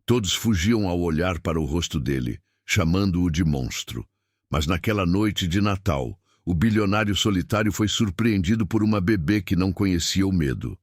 Todos fugiam ao olhar para o rosto dele, chamando-o de monstro. Mas naquela noite de Natal, o bilionário solitário foi surpreendido por uma bebê que não conhecia o medo.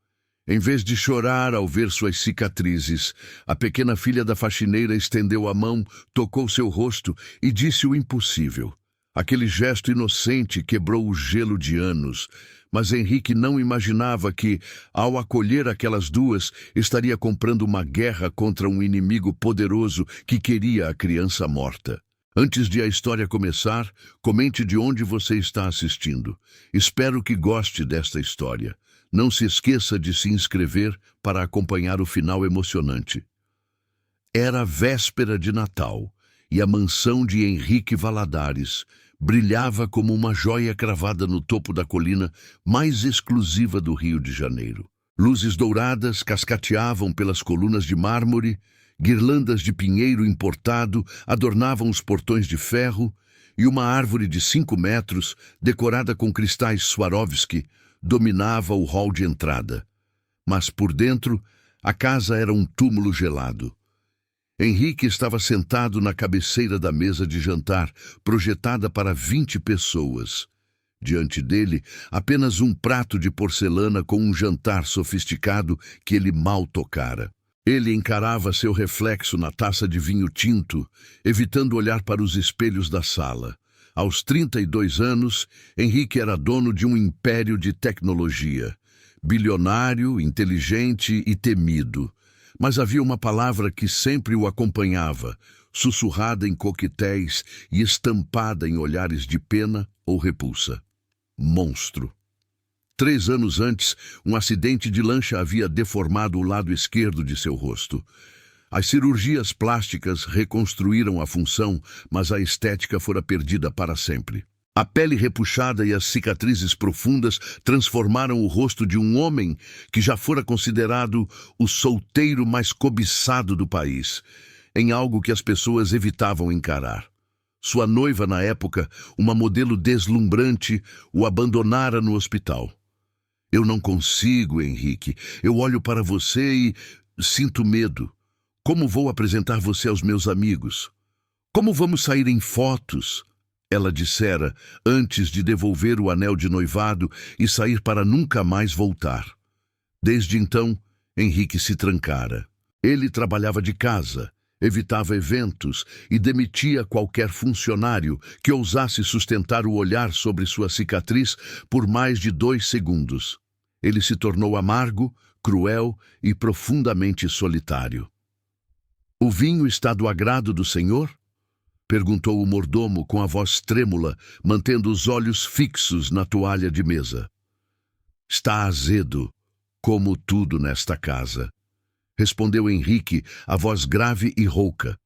Em vez de chorar ao ver suas cicatrizes, a pequena filha da faxineira estendeu a mão, tocou seu rosto e disse o impossível. Aquele gesto inocente quebrou o gelo de anos, mas Henrique não imaginava que, ao acolher aquelas duas, estaria comprando uma guerra contra um inimigo poderoso que queria a criança morta. Antes de a história começar, comente de onde você está assistindo. Espero que goste desta história. Não se esqueça de se inscrever para acompanhar o final emocionante. Era a véspera de Natal e a mansão de Henrique Valadares brilhava como uma joia cravada no topo da colina mais exclusiva do Rio de Janeiro. Luzes douradas cascateavam pelas colunas de mármore, guirlandas de pinheiro importado adornavam os portões de ferro e uma árvore de 5 metros, decorada com cristais Swarovski, dominava o hall de entrada. Mas por dentro, a casa era um túmulo gelado. Henrique estava sentado na cabeceira da mesa de jantar, projetada para 20 pessoas. Diante dele, apenas um prato de porcelana com um jantar sofisticado que ele mal tocara. Ele encarava seu reflexo na taça de vinho tinto, evitando olhar para os espelhos da sala. Aos 32 anos, Henrique era dono de um império de tecnologia. Bilionário, inteligente e temido. Mas havia uma palavra que sempre o acompanhava, sussurrada em coquetéis e estampada em olhares de pena ou repulsa. Monstro. 3 anos antes, um acidente de lancha havia deformado o lado esquerdo de seu rosto. As cirurgias plásticas reconstruíram a função, mas a estética fora perdida para sempre. A pele repuxada e as cicatrizes profundas transformaram o rosto de um homem que já fora considerado o solteiro mais cobiçado do país, em algo que as pessoas evitavam encarar. Sua noiva, na época, uma modelo deslumbrante, o abandonara no hospital. Eu não consigo, Henrique. Eu olho para você e sinto medo. Como vou apresentar você aos meus amigos? Como vamos sair em fotos? Ela dissera, antes de devolver o anel de noivado e sair para nunca mais voltar. Desde então, Henrique se trancara. Ele trabalhava de casa, evitava eventos e demitia qualquer funcionário que ousasse sustentar o olhar sobre sua cicatriz por mais de 2 segundos. Ele se tornou amargo, cruel e profundamente solitário. "O vinho está do agrado do Senhor?" perguntou o mordomo com a voz trêmula, mantendo os olhos fixos na toalha de mesa. "Está azedo, como tudo nesta casa", respondeu Henrique, a voz grave e rouca.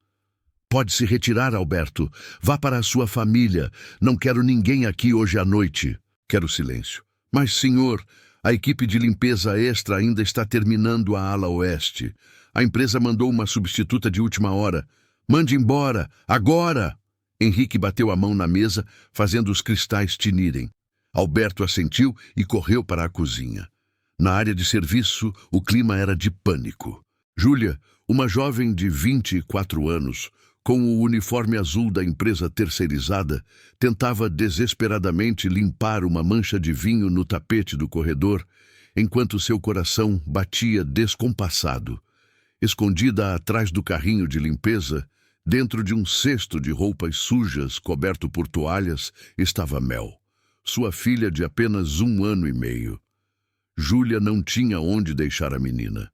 "Pode se retirar, Alberto. Vá para a sua família. Não quero ninguém aqui hoje à noite." "Quero silêncio." "Mas, senhor, a equipe de limpeza extra ainda está terminando a ala oeste. A empresa mandou uma substituta de última hora. Mande embora, agora!" Henrique bateu a mão na mesa, fazendo os cristais tinirem. Alberto assentiu e correu para a cozinha. Na área de serviço, o clima era de pânico. Júlia, uma jovem de 24 anos, com o uniforme azul da empresa terceirizada, tentava desesperadamente limpar uma mancha de vinho no tapete do corredor, enquanto seu coração batia descompassado. Escondida atrás do carrinho de limpeza, dentro de um cesto de roupas sujas coberto por toalhas, estava Mel, sua filha de apenas 1 ano e meio. Júlia não tinha onde deixar a menina.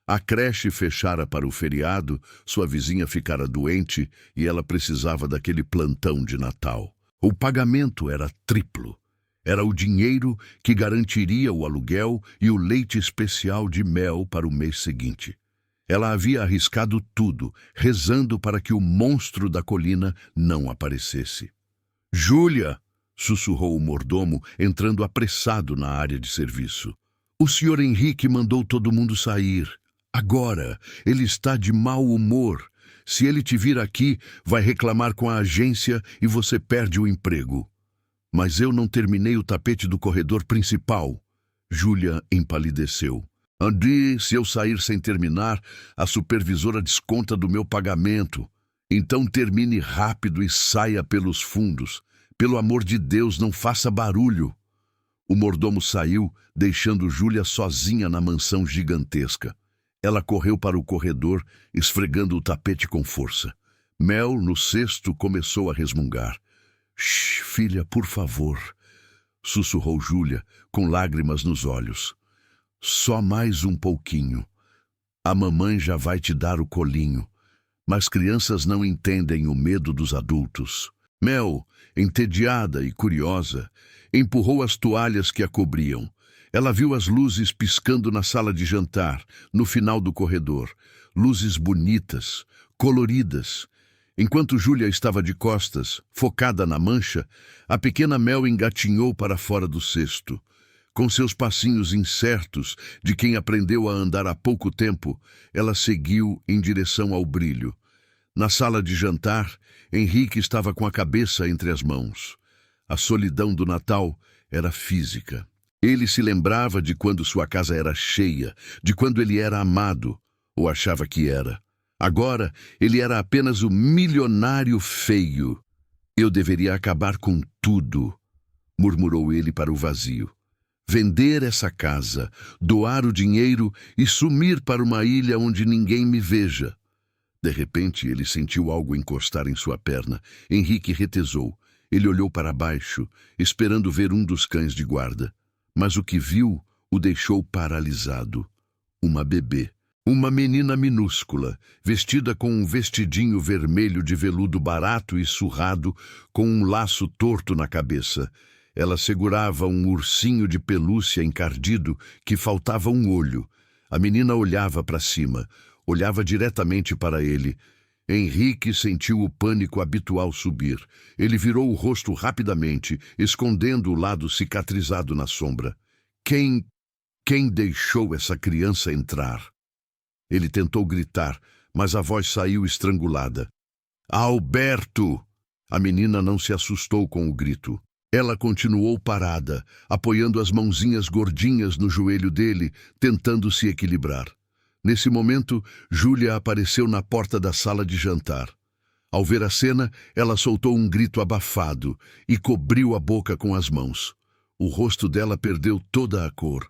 A creche fechara para o feriado, sua vizinha ficara doente e ela precisava daquele plantão de Natal. O pagamento era triplo. Era o dinheiro que garantiria o aluguel e o leite especial de Mel para o mês seguinte. Ela havia arriscado tudo, rezando para que o monstro da colina não aparecesse. "Júlia!" sussurrou o mordomo, entrando apressado na área de serviço. "O senhor Henrique mandou todo mundo sair. Agora, ele está de mau humor. Se ele te vir aqui, vai reclamar com a agência e você perde o emprego." "Mas eu não terminei o tapete do corredor principal." Júlia empalideceu. Andy, se eu sair sem terminar, a supervisora desconta do meu pagamento. Então termine rápido e saia pelos fundos. Pelo amor de Deus, não faça barulho. O mordomo saiu, deixando Júlia sozinha na mansão gigantesca. Ela correu para o corredor, esfregando o tapete com força. Mel, no cesto, começou a resmungar. Shh, filha, por favor, sussurrou Júlia, com lágrimas nos olhos. Só mais um pouquinho. A mamãe já vai te dar o colinho. Mas crianças não entendem o medo dos adultos. Mel, entediada e curiosa, empurrou as toalhas que a cobriam. Ela viu as luzes piscando na sala de jantar, no final do corredor. Luzes bonitas, coloridas. Enquanto Júlia estava de costas, focada na mancha, a pequena Mel engatinhou para fora do cesto. Com seus passinhos incertos, de quem aprendeu a andar há pouco tempo, ela seguiu em direção ao brilho. Na sala de jantar, Henrique estava com a cabeça entre as mãos. A solidão do Natal era física. Ele se lembrava de quando sua casa era cheia, de quando ele era amado, ou achava que era. Agora, ele era apenas o milionário feio. Eu deveria acabar com tudo, murmurou ele para o vazio. Vender essa casa, doar o dinheiro e sumir para uma ilha onde ninguém me veja. De repente, ele sentiu algo encostar em sua perna. Henrique retesou. Ele olhou para baixo, esperando ver um dos cães de guarda. Mas o que viu o deixou paralisado. Uma bebê. Uma menina minúscula, vestida com um vestidinho vermelho de veludo barato e surrado, com um laço torto na cabeça. Ela segurava um ursinho de pelúcia encardido que faltava um olho. A menina olhava para cima, olhava diretamente para ele. Henrique sentiu o pânico habitual subir. Ele virou o rosto rapidamente, escondendo o lado cicatrizado na sombra. Quem deixou essa criança entrar? Ele tentou gritar, mas a voz saiu estrangulada. Alberto! A menina não se assustou com o grito. Ela continuou parada, apoiando as mãozinhas gordinhas no joelho dele, tentando se equilibrar. Nesse momento, Júlia apareceu na porta da sala de jantar. Ao ver a cena, ela soltou um grito abafado e cobriu a boca com as mãos. O rosto dela perdeu toda a cor.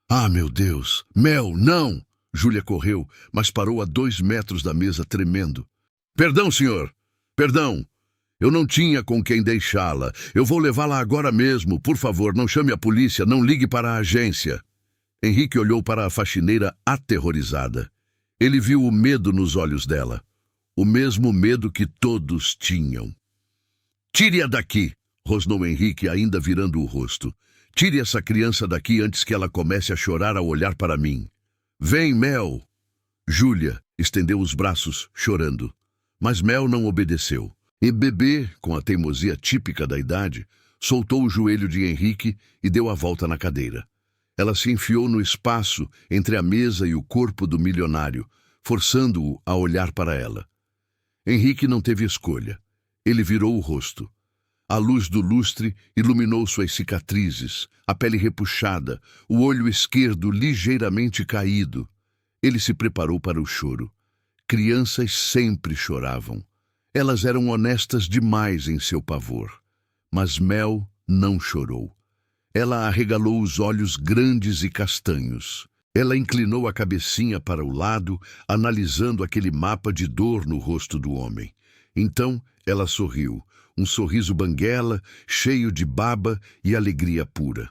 Ah, meu Deus! Mel, não! Júlia correu, mas parou a 2 metros da mesa, tremendo. Perdão, senhor! Perdão! Eu não tinha com quem deixá-la. Eu vou levá-la agora mesmo. Por favor, não chame a polícia, não ligue para a agência. Henrique olhou para a faxineira aterrorizada. Ele viu o medo nos olhos dela. O mesmo medo que todos tinham. Tire-a daqui, rosnou Henrique, ainda virando o rosto. Tire essa criança daqui antes que ela comece a chorar ao olhar para mim. Vem, Mel! Júlia estendeu os braços, chorando. Mas Mel não obedeceu. E bebê, com a teimosia típica da idade, soltou o joelho de Henrique e deu a volta na cadeira. Ela se enfiou no espaço entre a mesa e o corpo do milionário, forçando-o a olhar para ela. Henrique não teve escolha. Ele virou o rosto. A luz do lustre iluminou suas cicatrizes, a pele repuxada, o olho esquerdo ligeiramente caído. Ele se preparou para o choro. Crianças sempre choravam. Elas eram honestas demais em seu pavor. Mas Mel não chorou. Ela arregalou os olhos grandes e castanhos. Ela inclinou a cabecinha para o lado, analisando aquele mapa de dor no rosto do homem. Então ela sorriu, um sorriso banguela, cheio de baba e alegria pura.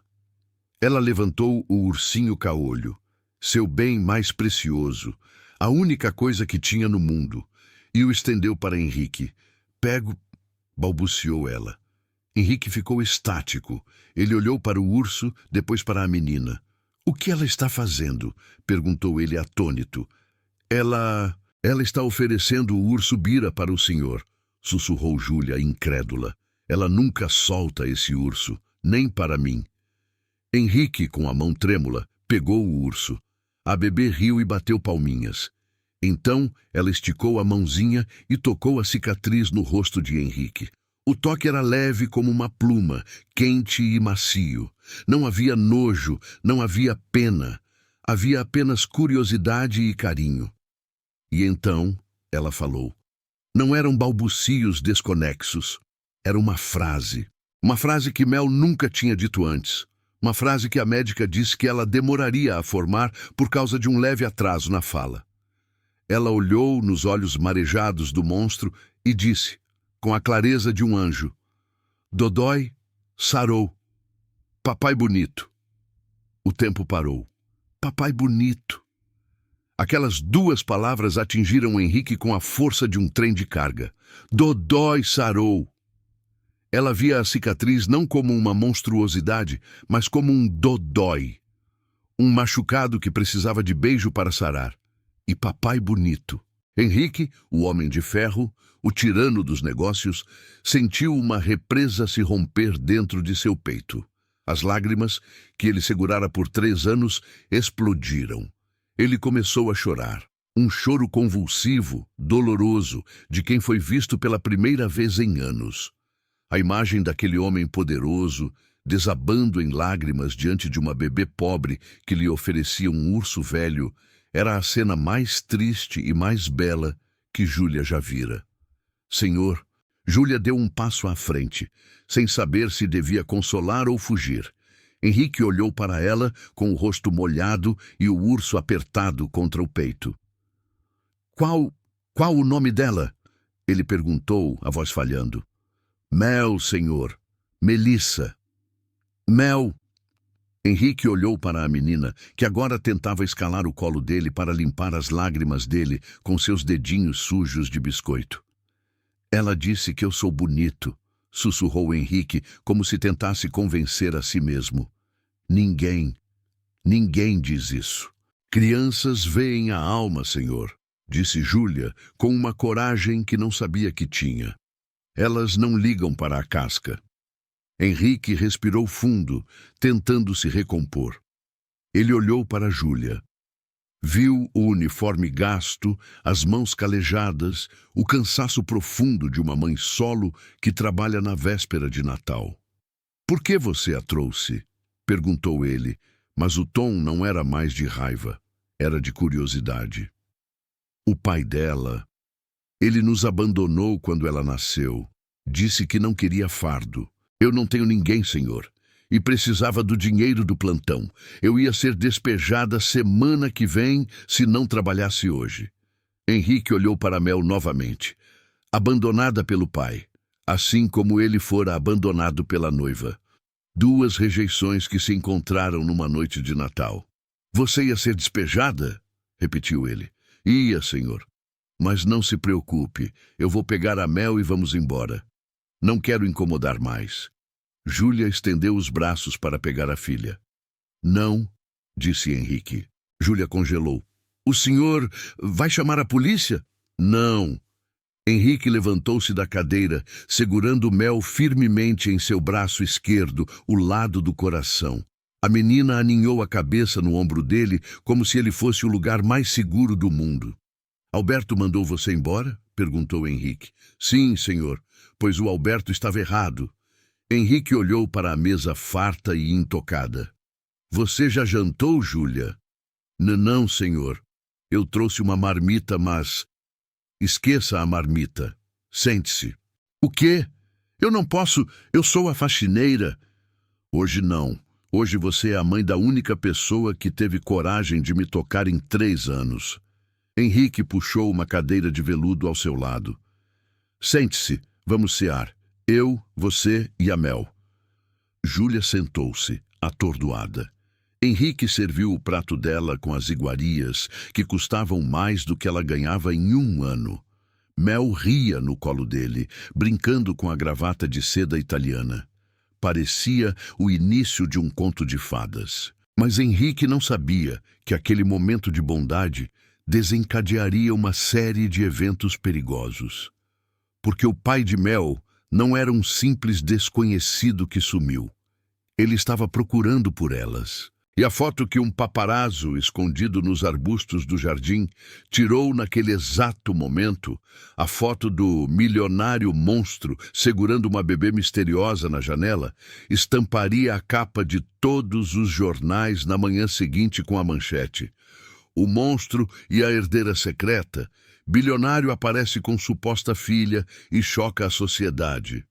Ela levantou o ursinho caolho, seu bem mais precioso, a única coisa que tinha no mundo, e o estendeu para Henrique. Pego, balbuciou ela. Henrique ficou estático. Ele olhou para o urso, depois para a menina. O que ela está fazendo? Perguntou ele atônito. Ela está oferecendo o urso Bira para o senhor, sussurrou Júlia, incrédula. Ela nunca solta esse urso, nem para mim. Henrique, com a mão trêmula, pegou o urso. A bebê riu e bateu palminhas. Então, ela esticou a mãozinha e tocou a cicatriz no rosto de Henrique. O toque era leve como uma pluma, quente e macio. Não havia nojo, não havia pena. Havia apenas curiosidade e carinho. E então ela falou. Não eram balbucios desconexos. Era uma frase. Uma frase que Mel nunca tinha dito antes. Uma frase que a médica disse que ela demoraria a formar por causa de um leve atraso na fala. Ela olhou nos olhos marejados do monstro e disse, com a clareza de um anjo, Dodói sarou. Papai bonito. O tempo parou. Papai bonito. Aquelas duas palavras atingiram Henrique com a força de um trem de carga. Dodói sarou. Ela via a cicatriz não como uma monstruosidade, mas como um dodói. Um machucado que precisava de beijo para sarar. E papai bonito. Henrique, o homem de ferro, o tirano dos negócios, sentiu uma represa se romper dentro de seu peito. As lágrimas, que ele segurara por 3 anos, explodiram. Ele começou a chorar. Um choro convulsivo, doloroso, de quem foi visto pela primeira vez em anos. A imagem daquele homem poderoso, desabando em lágrimas diante de uma bebê pobre que lhe oferecia um urso velho, era a cena mais triste e mais bela que Júlia já vira. Senhor, Júlia deu um passo à frente, sem saber se devia consolar ou fugir. Henrique olhou para ela com o rosto molhado e o urso apertado contra o peito. Qual o nome dela? Ele perguntou, a voz falhando. Mel, senhor. Melissa. Mel. Henrique olhou para a menina, que agora tentava escalar o colo dele para limpar as lágrimas dele com seus dedinhos sujos de biscoito. Ela disse que eu sou bonito, sussurrou Henrique, como se tentasse convencer a si mesmo. Ninguém diz isso. Crianças veem a alma, senhor, disse Júlia, com uma coragem que não sabia que tinha. Elas não ligam para a casca. Henrique respirou fundo, tentando se recompor. Ele olhou para Júlia. Viu o uniforme gasto, as mãos calejadas, o cansaço profundo de uma mãe solo que trabalha na véspera de Natal. Por que você a trouxe? Perguntou ele, mas o tom não era mais de raiva, era de curiosidade. O pai dela... Ele nos abandonou quando ela nasceu. Disse que não queria fardo. Eu não tenho ninguém, senhor, e precisava do dinheiro do plantão. Eu ia ser despejada semana que vem se não trabalhasse hoje. Henrique olhou para Mel novamente, abandonada pelo pai, assim como ele fora abandonado pela noiva. 2 rejeições que se encontraram numa noite de Natal. Você ia ser despejada? Repetiu ele. Ia, senhor. Mas não se preocupe, eu vou pegar a Mel e vamos embora. Não quero incomodar mais. Júlia estendeu os braços para pegar a filha. Não, disse Henrique. Júlia congelou. O senhor vai chamar a polícia? Não. Henrique levantou-se da cadeira, segurando Mel firmemente em seu braço esquerdo, o lado do coração. A menina aninhou a cabeça no ombro dele, como se ele fosse o lugar mais seguro do mundo. Alberto mandou você embora? Perguntou Henrique. Sim, senhor, pois o Alberto estava errado. Henrique olhou para a mesa farta e intocada. Você já jantou, Júlia? Não, senhor. Eu trouxe uma marmita, mas... Esqueça a marmita. Sente-se. O quê? Eu não posso. Eu sou a faxineira. Hoje não. Hoje você é a mãe da única pessoa que teve coragem de me tocar em 3 anos. Henrique puxou uma cadeira de veludo ao seu lado. Sente-se. Vamos cear. Eu, você e a Mel. Júlia sentou-se, atordoada. Henrique serviu o prato dela com as iguarias, que custavam mais do que ela ganhava em 1 ano. Mel ria no colo dele, brincando com a gravata de seda italiana. Parecia o início de um conto de fadas. Mas Henrique não sabia que aquele momento de bondade desencadearia uma série de eventos perigosos. Porque o pai de Mel não era um simples desconhecido que sumiu. Ele estava procurando por elas. E a foto que um paparazzo escondido nos arbustos do jardim tirou naquele exato momento, a foto do milionário monstro segurando uma bebê misteriosa na janela, estamparia a capa de todos os jornais na manhã seguinte com a manchete: o monstro e a herdeira secreta. Bilionário aparece com suposta filha e choca a sociedade.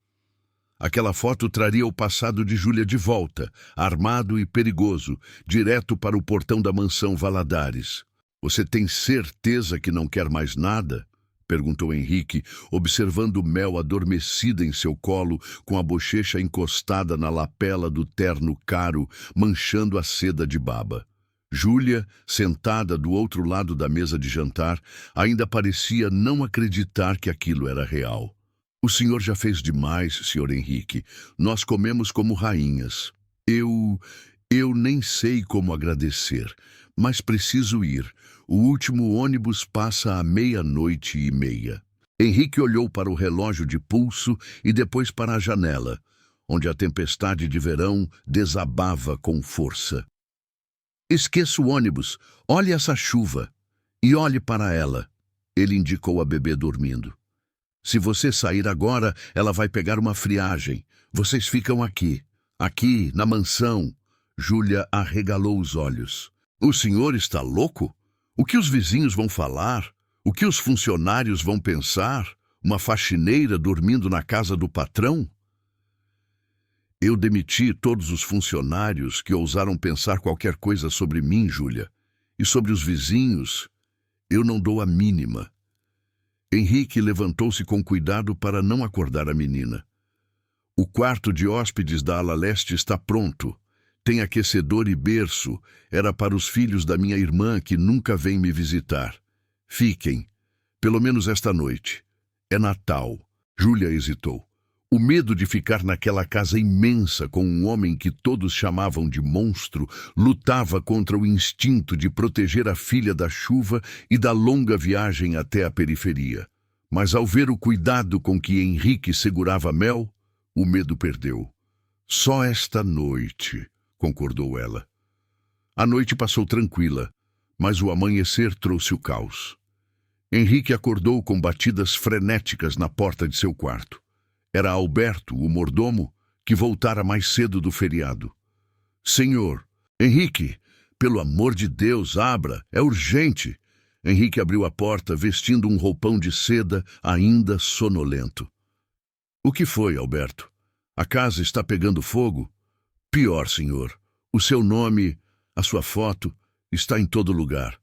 Aquela foto traria o passado de Júlia de volta, armado e perigoso, direto para o portão da mansão Valadares. Você tem certeza que não quer mais nada? Perguntou Henrique, observando Mel adormecida em seu colo, com a bochecha encostada na lapela do terno caro, manchando a seda de baba. Júlia, sentada do outro lado da mesa de jantar, ainda parecia não acreditar que aquilo era real. O senhor já fez demais, senhor Henrique. Nós comemos como rainhas. Eu nem sei como agradecer, mas preciso ir. O último ônibus passa à 00:30. Henrique olhou para o relógio de pulso e depois para a janela, onde a tempestade de verão desabava com força. Esqueça o ônibus. Olhe essa chuva. E olhe para ela. Ele indicou a bebê dormindo. Se você sair agora, ela vai pegar uma friagem. Vocês ficam aqui. Aqui, na mansão. Júlia arregalou os olhos. O senhor está louco? O que os vizinhos vão falar? O que os funcionários vão pensar? Uma faxineira dormindo na casa do patrão? Eu demiti todos os funcionários que ousaram pensar qualquer coisa sobre mim, Júlia. E sobre os vizinhos, eu não dou a mínima. Henrique levantou-se com cuidado para não acordar a menina. O quarto de hóspedes da ala leste está pronto. Tem aquecedor e berço. Era para os filhos da minha irmã que nunca vêm me visitar. Fiquem, pelo menos esta noite. É Natal. Júlia hesitou. O medo de ficar naquela casa imensa com um homem que todos chamavam de monstro lutava contra o instinto de proteger a filha da chuva e da longa viagem até a periferia. Mas ao ver o cuidado com que Henrique segurava Mel, o medo perdeu. Só esta noite, concordou ela. A noite passou tranquila, mas o amanhecer trouxe o caos. Henrique acordou com batidas frenéticas na porta de seu quarto. Era Alberto, o mordomo, que voltara mais cedo do feriado. Senhor, Henrique, pelo amor de Deus, abra, é urgente. Henrique abriu a porta, vestindo um roupão de seda, ainda sonolento. O que foi, Alberto? A casa está pegando fogo? Pior, senhor. O seu nome, a sua foto, está em todo lugar.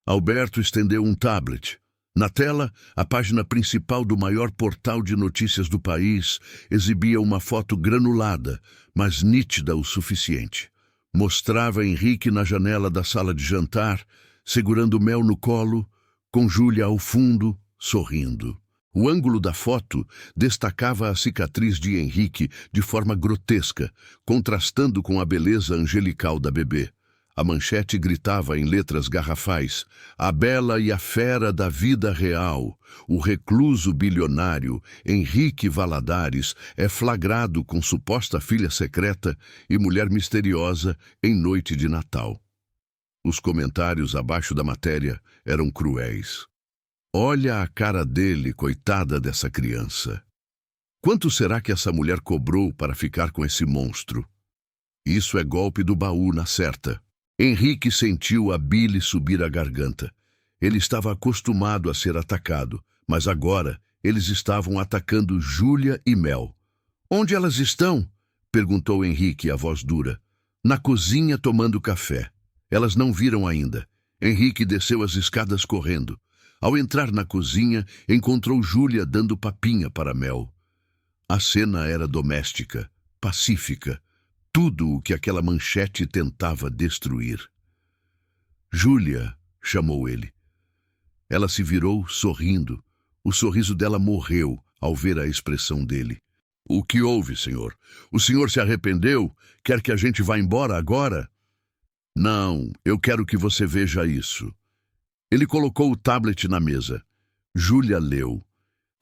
Alberto estendeu um tablet. Na tela, a página principal do maior portal de notícias do país exibia uma foto granulada, mas nítida o suficiente. Mostrava Henrique na janela da sala de jantar, segurando Mel no colo, com Júlia ao fundo, sorrindo. O ângulo da foto destacava a cicatriz de Henrique de forma grotesca, contrastando com a beleza angelical da bebê. A manchete gritava em letras garrafais: a bela e a fera da vida real, o recluso bilionário Henrique Valadares é flagrado com suposta filha secreta e mulher misteriosa em noite de Natal. Os comentários abaixo da matéria eram cruéis. Olha a cara dele, coitada dessa criança. Quanto será que essa mulher cobrou para ficar com esse monstro? Isso é golpe do baú na certa. Henrique sentiu a bile subir à garganta. Ele estava acostumado a ser atacado, mas agora eles estavam atacando Júlia e Mel. Onde elas estão? Perguntou Henrique, a voz dura. Na cozinha tomando café. Elas não viram ainda. Henrique desceu as escadas correndo. Ao entrar na cozinha, encontrou Júlia dando papinha para Mel. A cena era doméstica, pacífica. Tudo o que aquela manchete tentava destruir. Júlia, chamou ele. Ela se virou, sorrindo. O sorriso dela morreu ao ver a expressão dele. O que houve, senhor? O senhor se arrependeu? Quer que a gente vá embora agora? Não, eu quero que você veja isso. Ele colocou o tablet na mesa. Júlia leu.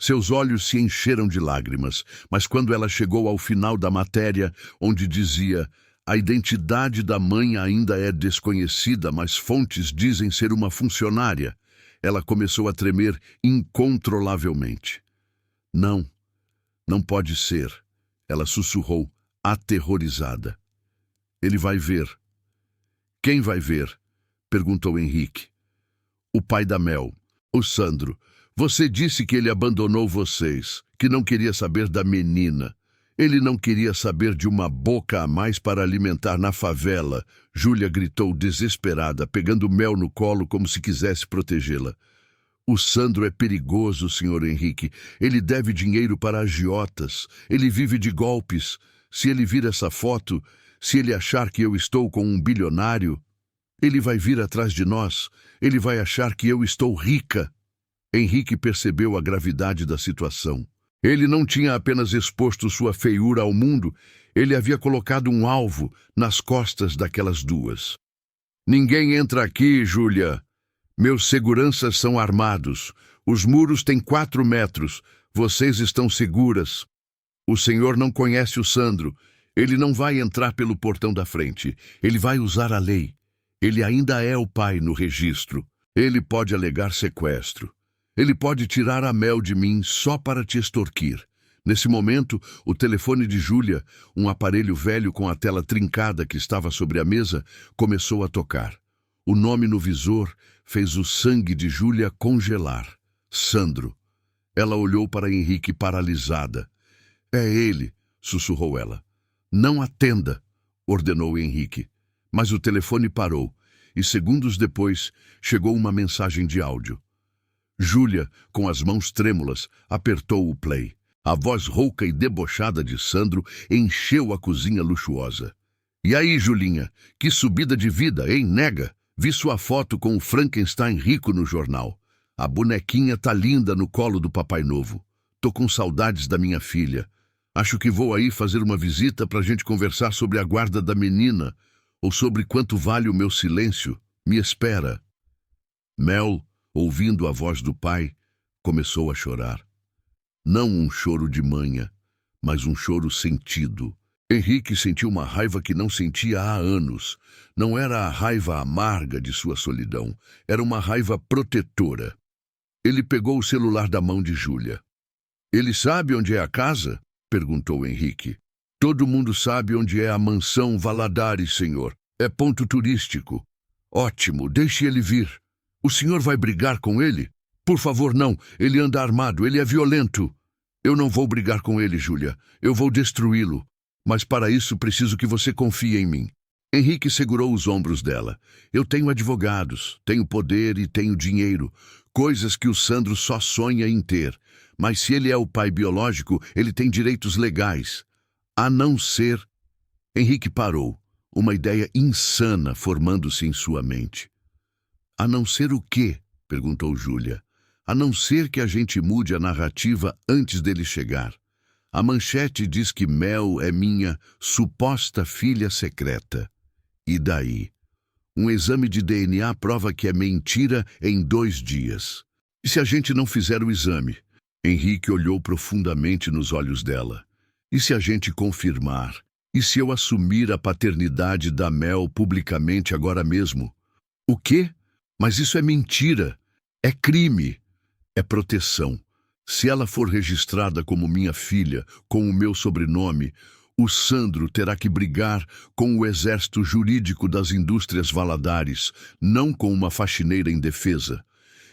Seus olhos se encheram de lágrimas, mas quando ela chegou ao final da matéria, onde dizia A identidade da mãe ainda é desconhecida, mas fontes dizem ser uma funcionária. Ela começou a tremer incontrolavelmente. Não, não pode ser, ela sussurrou, aterrorizada. Ele vai ver. Quem vai ver? Perguntou Henrique. O pai da Mel, o Sandro. Você disse que ele abandonou vocês, que não queria saber da menina. Ele não queria saber de uma boca a mais para alimentar na favela. Júlia gritou desesperada, pegando Mel no colo como se quisesse protegê-la. O Sandro é perigoso, Sr. Henrique. Ele deve dinheiro para agiotas. Ele vive de golpes. Se ele vir essa foto, se ele achar que eu estou com um bilionário, ele vai vir atrás de nós. Ele vai achar que eu estou rica. Henrique percebeu a gravidade da situação. Ele não tinha apenas exposto sua feiura ao mundo, ele havia colocado um alvo nas costas daquelas duas. Ninguém entra aqui, Júlia. Meus seguranças são armados. Os muros têm 4 metros. Vocês estão seguras. O senhor não conhece o Sandro. Ele não vai entrar pelo portão da frente. Ele vai usar a lei. Ele ainda é o pai no registro. Ele pode alegar sequestro. Ele pode tirar a Mel de mim só para te extorquir. Nesse momento, o telefone de Júlia, um aparelho velho com a tela trincada que estava sobre a mesa, começou a tocar. O nome no visor fez o sangue de Júlia congelar. Sandro. Ela olhou para Henrique paralisada. É ele, sussurrou ela. Não atenda, ordenou Henrique. Mas o telefone parou, e segundos depois chegou uma mensagem de áudio. Júlia, com as mãos trêmulas, apertou o play. A voz rouca e debochada de Sandro encheu a cozinha luxuosa. E aí, Julinha, que subida de vida, hein, nega? Vi sua foto com o Frankenstein rico no jornal. A bonequinha tá linda no colo do Papai Novo. Tô com saudades da minha filha. Acho que vou aí fazer uma visita pra gente conversar sobre a guarda da menina, ou sobre quanto vale o meu silêncio. Me espera. Mel, ouvindo a voz do pai, começou a chorar. Não um choro de manha, mas um choro sentido. Henrique sentiu uma raiva que não sentia há anos. Não era a raiva amarga de sua solidão, era uma raiva protetora. Ele pegou o celular da mão de Júlia. Ele sabe onde é a casa? Perguntou Henrique. Todo mundo sabe onde é a mansão Valadares, senhor. É ponto turístico. Ótimo, deixe ele vir. O senhor vai brigar com ele? Por favor, não. Ele anda armado, ele é violento. Eu não vou brigar com ele, Júlia. Eu vou destruí-lo. Mas para isso preciso que você confie em mim. Henrique segurou os ombros dela. Eu tenho advogados, tenho poder e tenho dinheiro. Coisas que o Sandro só sonha em ter. Mas se ele é o pai biológico, ele tem direitos legais. A não ser... Henrique parou, uma ideia insana formando-se em sua mente. A não ser o quê? Perguntou Júlia. A não ser que a gente mude a narrativa antes dele chegar. A manchete diz que Mel é minha suposta filha secreta. E daí? Um exame de DNA prova que é mentira em 2 dias. E se a gente não fizer o exame? Henrique olhou profundamente nos olhos dela. E se a gente confirmar? E se eu assumir a paternidade da Mel publicamente agora mesmo? O quê? Mas isso é mentira. É crime. É proteção. Se ela for registrada como minha filha, com o meu sobrenome, o Sandro terá que brigar com o exército jurídico das indústrias Valadares, não com uma faxineira indefesa.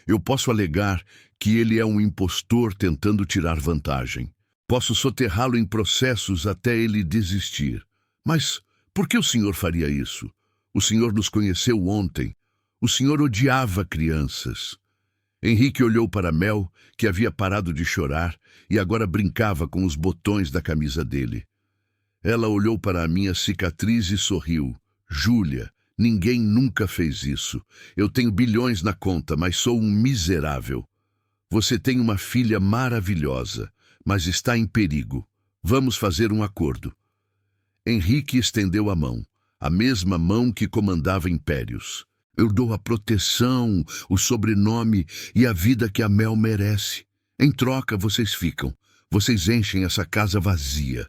Eu posso alegar que ele é um impostor tentando tirar vantagem. Posso soterrá-lo em processos até ele desistir. Mas por que o senhor faria isso? O senhor nos conheceu ontem. O senhor odiava crianças. Henrique olhou para Mel, que havia parado de chorar e agora brincava com os botões da camisa dele. Ela olhou para a minha cicatriz e sorriu. Júlia, ninguém nunca fez isso. Eu tenho bilhões na conta, mas sou um miserável. Você tem uma filha maravilhosa, mas está em perigo. Vamos fazer um acordo. Henrique estendeu a mesma mão que comandava impérios. Eu dou a proteção, o sobrenome e a vida que a Mel merece. Em troca, vocês ficam. Vocês enchem essa casa vazia.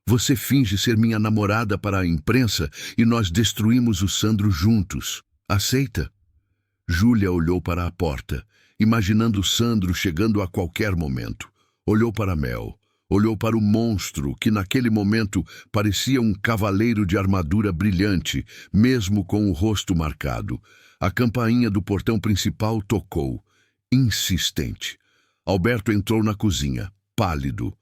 Você finge ser minha namorada para a imprensa e nós destruímos o Sandro juntos. Aceita? Júlia olhou para a porta, imaginando Sandro chegando a qualquer momento. Olhou para Mel. Olhou para o monstro, que naquele momento parecia um cavaleiro de armadura brilhante, mesmo com o rosto marcado. A campainha do portão principal tocou, insistente. Alberto entrou na cozinha, pálido.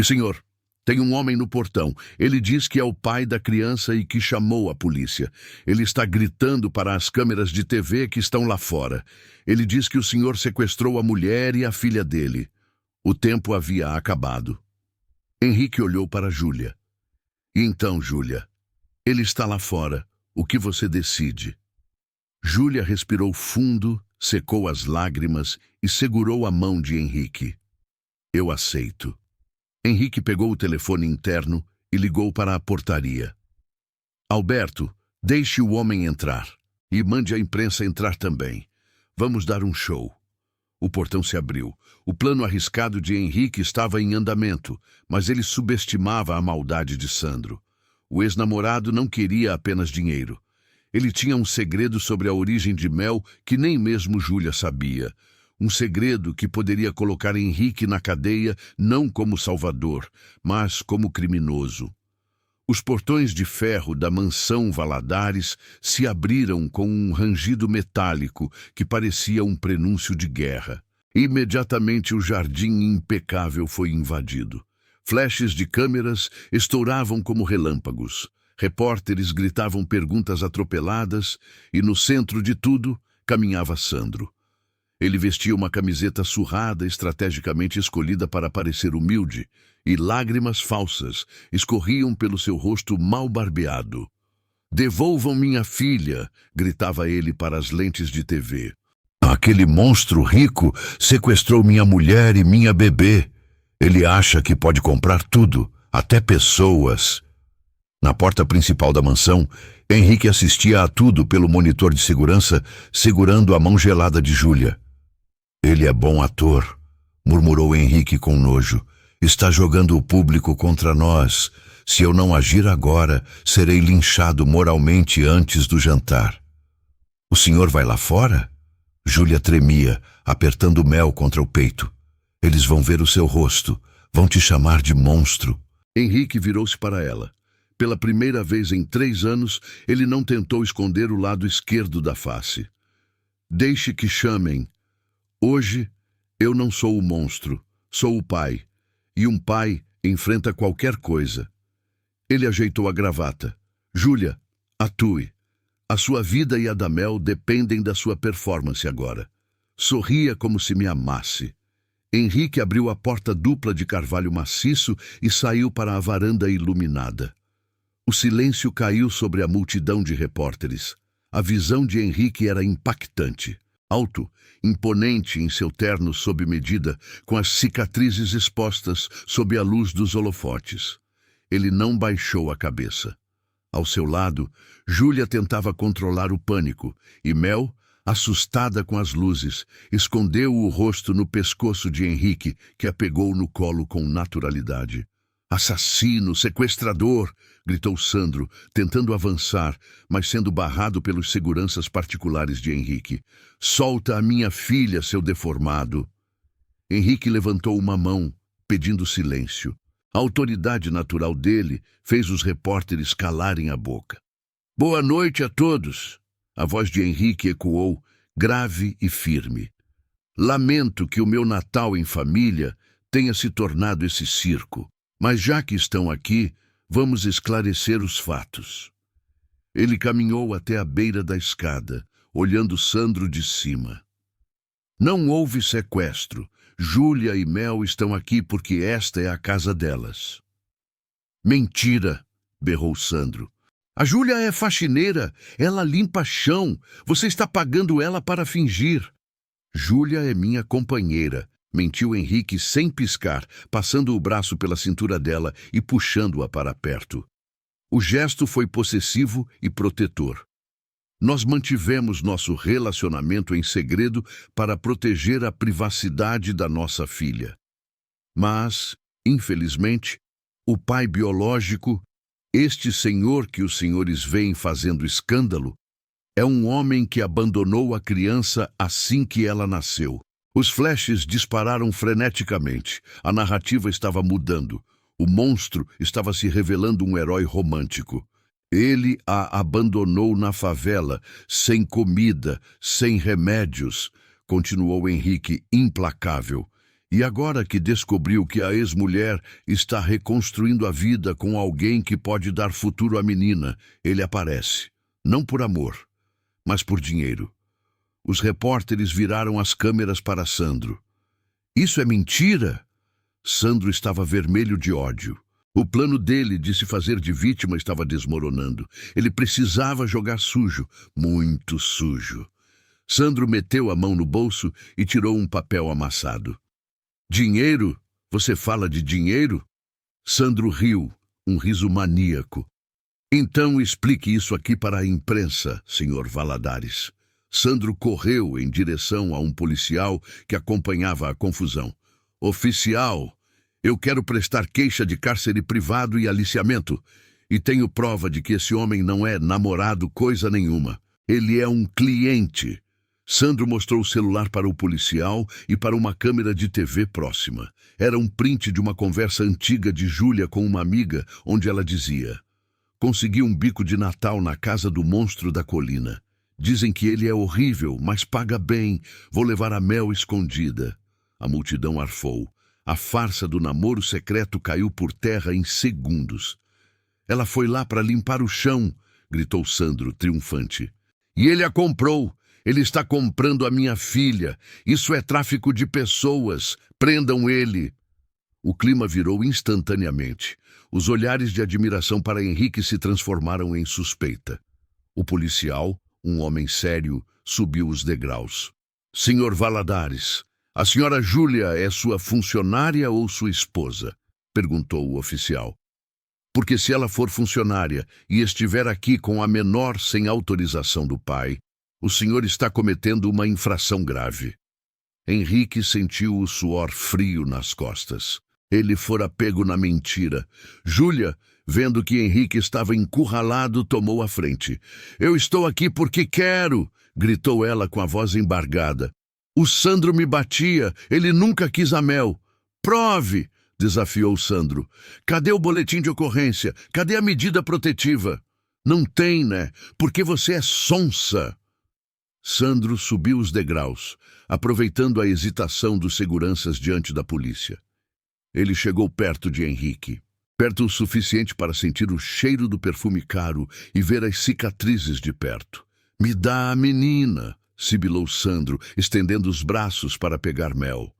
Senhor, tem um homem no portão. Ele diz que é o pai da criança e que chamou a polícia. Ele está gritando para as câmeras de TV que estão lá fora. Ele diz que o senhor sequestrou a mulher e a filha dele. O tempo havia acabado. Henrique olhou para Júlia. Então, Júlia, ele está lá fora. O que você decide? Júlia respirou fundo, secou as lágrimas e segurou a mão de Henrique. Eu aceito. Henrique pegou o telefone interno e ligou para a portaria. Alberto, deixe o homem entrar. E mande a imprensa entrar também. Vamos dar um show. O portão se abriu. O plano arriscado de Henrique estava em andamento, mas ele subestimava a maldade de Sandro. O ex-namorado não queria apenas dinheiro. Ele tinha um segredo sobre a origem de Mel que nem mesmo Júlia sabia. Um segredo que poderia colocar Henrique na cadeia não como salvador, mas como criminoso. Os portões de ferro da mansão Valadares se abriram com um rangido metálico que parecia um prenúncio de guerra. Imediatamente o jardim impecável foi invadido. Flashes de câmeras estouravam como relâmpagos. Repórteres gritavam perguntas atropeladas e no centro de tudo caminhava Sandro. Ele vestia uma camiseta surrada, estrategicamente escolhida para parecer humilde, e lágrimas falsas escorriam pelo seu rosto mal barbeado. "Devolvam minha filha!" gritava ele para as lentes de TV. "Aquele monstro rico sequestrou minha mulher e minha bebê. Ele acha que pode comprar tudo, até pessoas." Na porta principal da mansão, Henrique assistia a tudo pelo monitor de segurança, segurando a mão gelada de Júlia. "Ele é bom ator", murmurou Henrique com nojo. "Está jogando o público contra nós. Se eu não agir agora, serei linchado moralmente antes do jantar." "O senhor vai lá fora?" Júlia tremia, apertando Mel contra o peito. "Eles vão ver o seu rosto. Vão te chamar de monstro." Henrique virou-se para ela. Pela primeira vez em 3 anos, ele não tentou esconder o lado esquerdo da face. "Deixe que chamem. Hoje, eu não sou o monstro, sou o pai. E um pai enfrenta qualquer coisa." Ele ajeitou a gravata. "Júlia, atue. A sua vida e a da Mel dependem da sua performance agora. Sorria como se me amasse." Henrique abriu a porta dupla de carvalho maciço e saiu para a varanda iluminada. O silêncio caiu sobre a multidão de repórteres. A visão de Henrique era impactante. Alto, imponente em seu terno sob medida, com as cicatrizes expostas sob a luz dos holofotes. Ele não baixou a cabeça. Ao seu lado, Júlia tentava controlar o pânico, e Mel, assustada com as luzes, escondeu o rosto no pescoço de Henrique, que a pegou no colo com naturalidade. "Assassino, sequestrador!" gritou Sandro, tentando avançar, mas sendo barrado pelos seguranças particulares de Henrique. "Solta a minha filha, seu deformado!" Henrique levantou uma mão, pedindo silêncio. A autoridade natural dele fez os repórteres calarem a boca. "Boa noite a todos!" A voz de Henrique ecoou, grave e firme. "Lamento que o meu Natal em família tenha se tornado esse circo. Mas já que estão aqui, vamos esclarecer os fatos." Ele caminhou até a beira da escada, olhando Sandro de cima. "Não houve sequestro. Júlia e Mel estão aqui porque esta é a casa delas." "Mentira!" berrou Sandro. "A Júlia é faxineira. Ela limpa chão. Você está pagando ela para fingir." "Júlia é minha companheira", mentiu Henrique sem piscar, passando o braço pela cintura dela e puxando-a para perto. O gesto foi possessivo e protetor. "Nós mantivemos nosso relacionamento em segredo para proteger a privacidade da nossa filha. Mas, infelizmente, o pai biológico, este senhor que os senhores veem fazendo escândalo, é um homem que abandonou a criança assim que ela nasceu. Os flashes dispararam freneticamente. A narrativa estava mudando. O monstro estava se revelando um herói romântico. Ele a abandonou na favela, sem comida, sem remédios, continuou Henrique implacável. E agora que descobriu que a ex-mulher está reconstruindo a vida com alguém que pode dar futuro à menina, ele aparece. Não por amor, mas por dinheiro. Os repórteres viraram as câmeras para Sandro. Isso é mentira? Sandro estava vermelho de ódio. O plano dele de se fazer de vítima estava desmoronando. Ele precisava jogar sujo, muito sujo. Sandro meteu a mão no bolso e tirou um papel amassado. Dinheiro? Você fala de dinheiro? Sandro riu, um riso maníaco. Então explique isso aqui para a imprensa, Sr. Valadares. Sandro correu em direção a um policial que acompanhava a confusão. Oficial, eu quero prestar queixa de cárcere privado e aliciamento. E tenho prova de que esse homem não é namorado coisa nenhuma. Ele é um cliente. Sandro mostrou o celular para o policial e para uma câmera de TV próxima. Era um print de uma conversa antiga de Júlia com uma amiga, onde ela dizia: consegui um bico de Natal na casa do monstro da colina. Dizem que ele é horrível, mas paga bem. Vou levar a Mel escondida. A multidão arfou. A farsa do namoro secreto caiu por terra em segundos. Ela foi lá para limpar o chão, gritou Sandro, triunfante. E ele a comprou. Ele está comprando a minha filha. Isso é tráfico de pessoas. Prendam ele. O clima virou instantaneamente. Os olhares de admiração para Henrique se transformaram em suspeita. O policial, um homem sério, subiu os degraus. Senhor Valadares, a senhora Júlia é sua funcionária ou sua esposa? Perguntou o oficial. Porque se ela for funcionária e estiver aqui com a menor sem autorização do pai, o senhor está cometendo uma infração grave. Henrique sentiu o suor frio nas costas. Ele fora pego na mentira. Júlia, vendo que Henrique estava encurralado, tomou a frente. Eu estou aqui porque quero, gritou ela com a voz embargada. O Sandro me batia, ele nunca quis a Mel. Prove, desafiou Sandro. Cadê o boletim de ocorrência? Cadê a medida protetiva? Não tem, né? Porque você é sonsa. Sandro subiu os degraus, aproveitando a hesitação dos seguranças diante da polícia. Ele chegou perto de Henrique, perto o suficiente para sentir o cheiro do perfume caro e ver as cicatrizes de perto. Me dá a menina, sibilou Sandro, estendendo os braços para pegar Mel.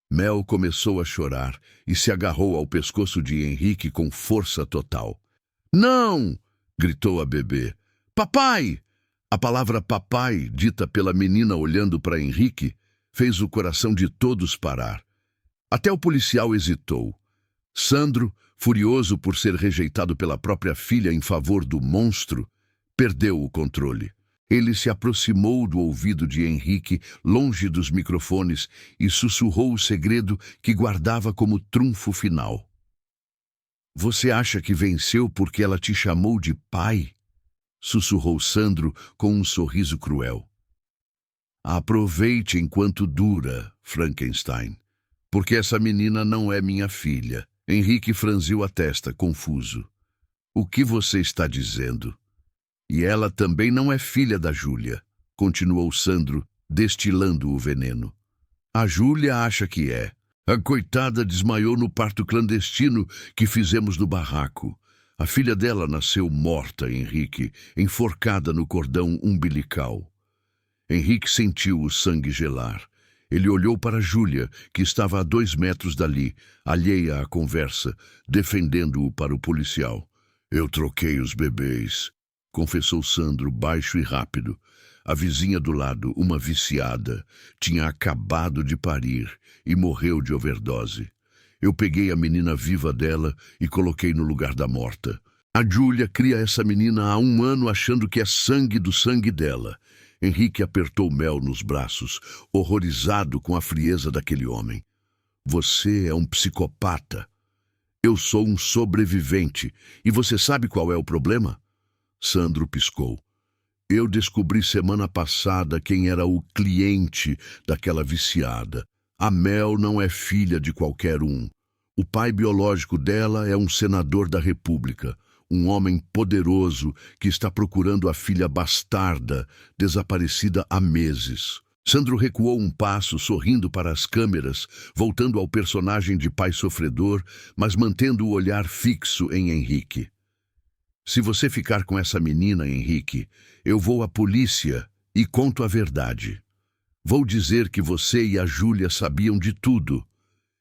Mel começou a chorar e se agarrou ao pescoço de Henrique com força total. Não! Gritou a bebê. Papai! A palavra papai, dita pela menina olhando para Henrique, fez o coração de todos parar. Até o policial hesitou. Sandro, furioso por ser rejeitado pela própria filha em favor do monstro, perdeu o controle. Ele se aproximou do ouvido de Henrique, longe dos microfones, e sussurrou o segredo que guardava como trunfo final. Você acha que venceu porque ela te chamou de pai? Sussurrou Sandro com um sorriso cruel. Aproveite enquanto dura, Frankenstein. Porque essa menina não é minha filha. Henrique franziu a testa, confuso. O que você está dizendo? E ela também não é filha da Júlia, continuou Sandro, destilando o veneno. A Júlia acha que é. A coitada desmaiou no parto clandestino que fizemos no barraco. A filha dela nasceu morta, Henrique, enforcada no cordão umbilical. Henrique sentiu o sangue gelar. Ele olhou para Júlia, que estava a 2 metros dali, alheia à conversa, defendendo-o para o policial. Eu troquei os bebês, confessou Sandro, baixo e rápido. A vizinha do lado, uma viciada, tinha acabado de parir e morreu de overdose. Eu peguei a menina viva dela e coloquei no lugar da morta. A Júlia cria essa menina há 1 ano achando que é sangue do sangue dela. Henrique apertou Mel nos braços, horrorizado com a frieza daquele homem. Você é um psicopata. Eu sou um sobrevivente. E você sabe qual é o problema? Sandro piscou. Eu descobri semana passada quem era o cliente daquela viciada. A Mel não é filha de qualquer um. O pai biológico dela é um senador da República, um homem poderoso que está procurando a filha bastarda, desaparecida há meses. Sandro recuou um passo, sorrindo para as câmeras, voltando ao personagem de pai sofredor, mas mantendo o olhar fixo em Henrique. Se você ficar com essa menina, Henrique, eu vou à polícia e conto a verdade. Vou dizer que você e a Júlia sabiam de tudo,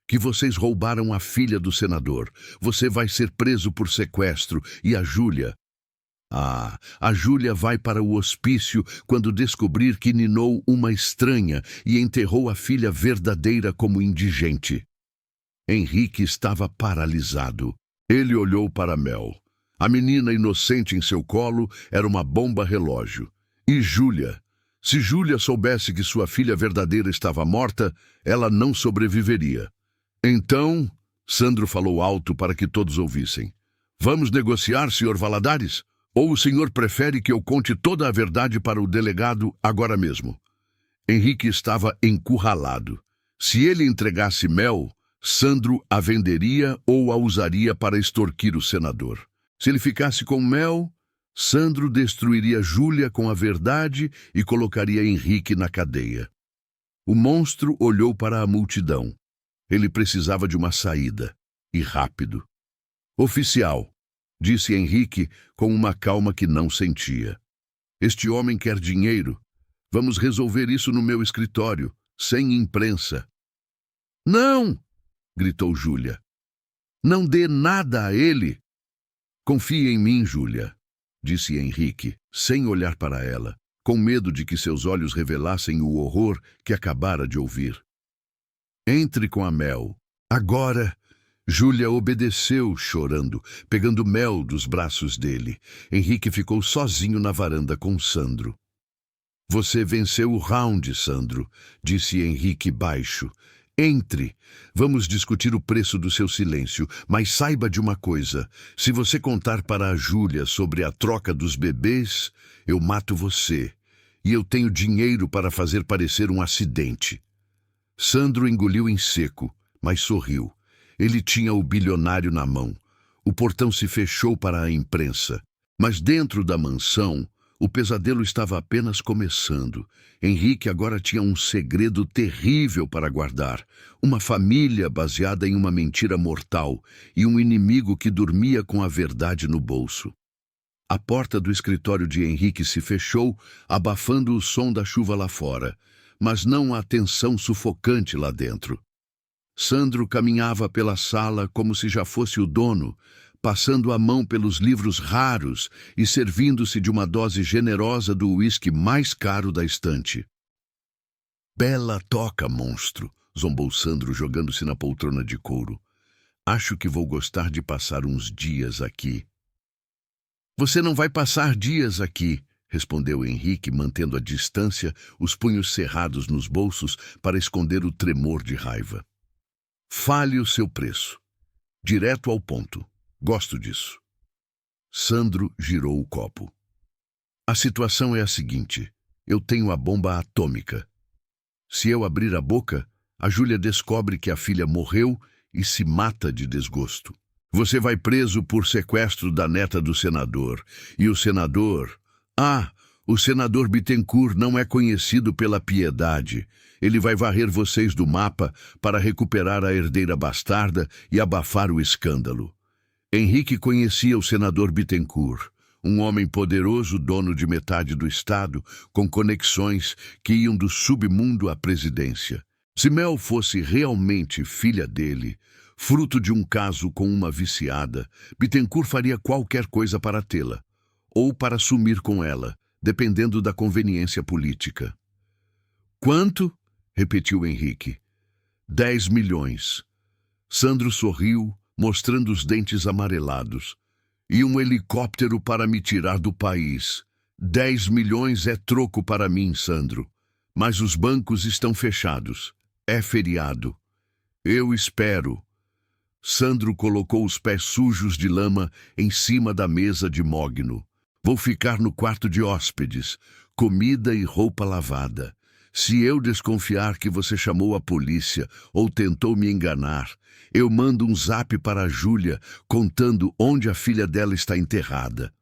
que vocês roubaram a filha do senador. Você vai ser preso por sequestro e a Júlia... a Júlia vai para o hospício quando descobrir que ninou uma estranha e enterrou a filha verdadeira como indigente. Henrique estava paralisado. Ele olhou para Mel. A menina inocente em seu colo era uma bomba relógio. E Júlia? Se Júlia soubesse que sua filha verdadeira estava morta, ela não sobreviveria. Então, Sandro falou alto para que todos ouvissem. Vamos negociar, Sr. Valadares? Ou o senhor prefere que eu conte toda a verdade para o delegado agora mesmo? Henrique estava encurralado. Se ele entregasse Mel, Sandro a venderia ou a usaria para extorquir o senador. Se ele ficasse com Mel, Sandro destruiria Júlia com a verdade e colocaria Henrique na cadeia. O monstro olhou para a multidão. Ele precisava de uma saída, e rápido. Oficial, disse Henrique com uma calma que não sentia. Este homem quer dinheiro. Vamos resolver isso no meu escritório, sem imprensa. Não! Gritou Júlia. Não dê nada a ele. Confie em mim, Júlia, disse Henrique, sem olhar para ela, com medo de que seus olhos revelassem o horror que acabara de ouvir. Entre com a Mel. Agora! Júlia obedeceu, chorando, pegando Mel dos braços dele. Henrique ficou sozinho na varanda com Sandro. Você venceu o round, Sandro, disse Henrique baixo. Entre. Vamos discutir o preço do seu silêncio, mas saiba de uma coisa. Se você contar para a Júlia sobre a troca dos bebês, eu mato você. E eu tenho dinheiro para fazer parecer um acidente. Sandro engoliu em seco, mas sorriu. Ele tinha o bilionário na mão. O portão se fechou para a imprensa. Mas dentro da mansão, o pesadelo estava apenas começando. Henrique agora tinha um segredo terrível para guardar. Uma família baseada em uma mentira mortal e um inimigo que dormia com a verdade no bolso. A porta do escritório de Henrique se fechou, abafando o som da chuva lá fora, mas não a tensão sufocante lá dentro. Sandro caminhava pela sala como se já fosse o dono, passando a mão pelos livros raros e servindo-se de uma dose generosa do uísque mais caro da estante. Bela toca, monstro, zombou Sandro jogando-se na poltrona de couro. Acho que vou gostar de passar uns dias aqui. Você não vai passar dias aqui, respondeu Henrique, mantendo a distância, os punhos cerrados nos bolsos para esconder o tremor de raiva. Fale o seu preço. Direto ao ponto. Gosto disso. Sandro girou o copo. A situação é a seguinte. Eu tenho a bomba atômica. Se eu abrir a boca, a Júlia descobre que a filha morreu e se mata de desgosto. Você vai preso por sequestro da neta do senador. E o senador... o senador Bittencourt não é conhecido pela piedade. Ele vai varrer vocês do mapa para recuperar a herdeira bastarda e abafar o escândalo. Henrique conhecia o senador Bittencourt, um homem poderoso, dono de metade do estado, com conexões que iam do submundo à presidência. Se Mel fosse realmente filha dele, fruto de um caso com uma viciada, Bittencourt faria qualquer coisa para tê-la, ou para sumir com ela, dependendo da conveniência política. Quanto? Repetiu Henrique. 10 milhões. Sandro sorriu, mostrando os dentes amarelados. E um helicóptero para me tirar do país. 10 milhões é troco para mim, Sandro. Mas os bancos estão fechados. É feriado. Eu espero. Sandro colocou os pés sujos de lama em cima da mesa de mogno. Vou ficar no quarto de hóspedes, comida e roupa lavada. Se eu desconfiar que você chamou a polícia ou tentou me enganar, eu mando um zap para a Júlia contando onde a filha dela está enterrada.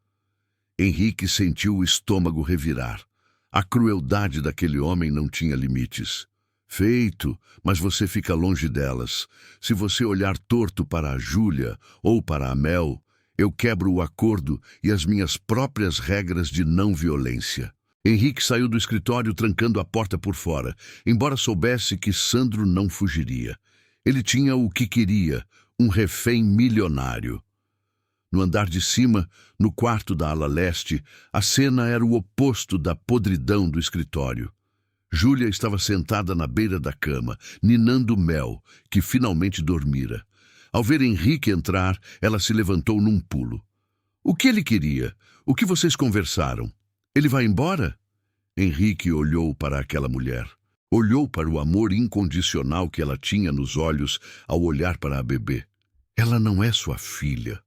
Henrique sentiu o estômago revirar. A crueldade daquele homem não tinha limites. Feito, mas você fica longe delas. Se você olhar torto para a Júlia ou para a Mel, eu quebro o acordo e as minhas próprias regras de não violência. Henrique saiu do escritório trancando a porta por fora, embora soubesse que Sandro não fugiria. Ele tinha o que queria, um refém milionário. No andar de cima, no quarto da ala leste, a cena era o oposto da podridão do escritório. Júlia estava sentada na beira da cama, ninando Mel, que finalmente dormira. Ao ver Henrique entrar, ela se levantou num pulo. O que ele queria? O que vocês conversaram? Ele vai embora? Henrique olhou para aquela mulher. Olhou para o amor incondicional que ela tinha nos olhos ao olhar para a bebê. Ela não é sua filha.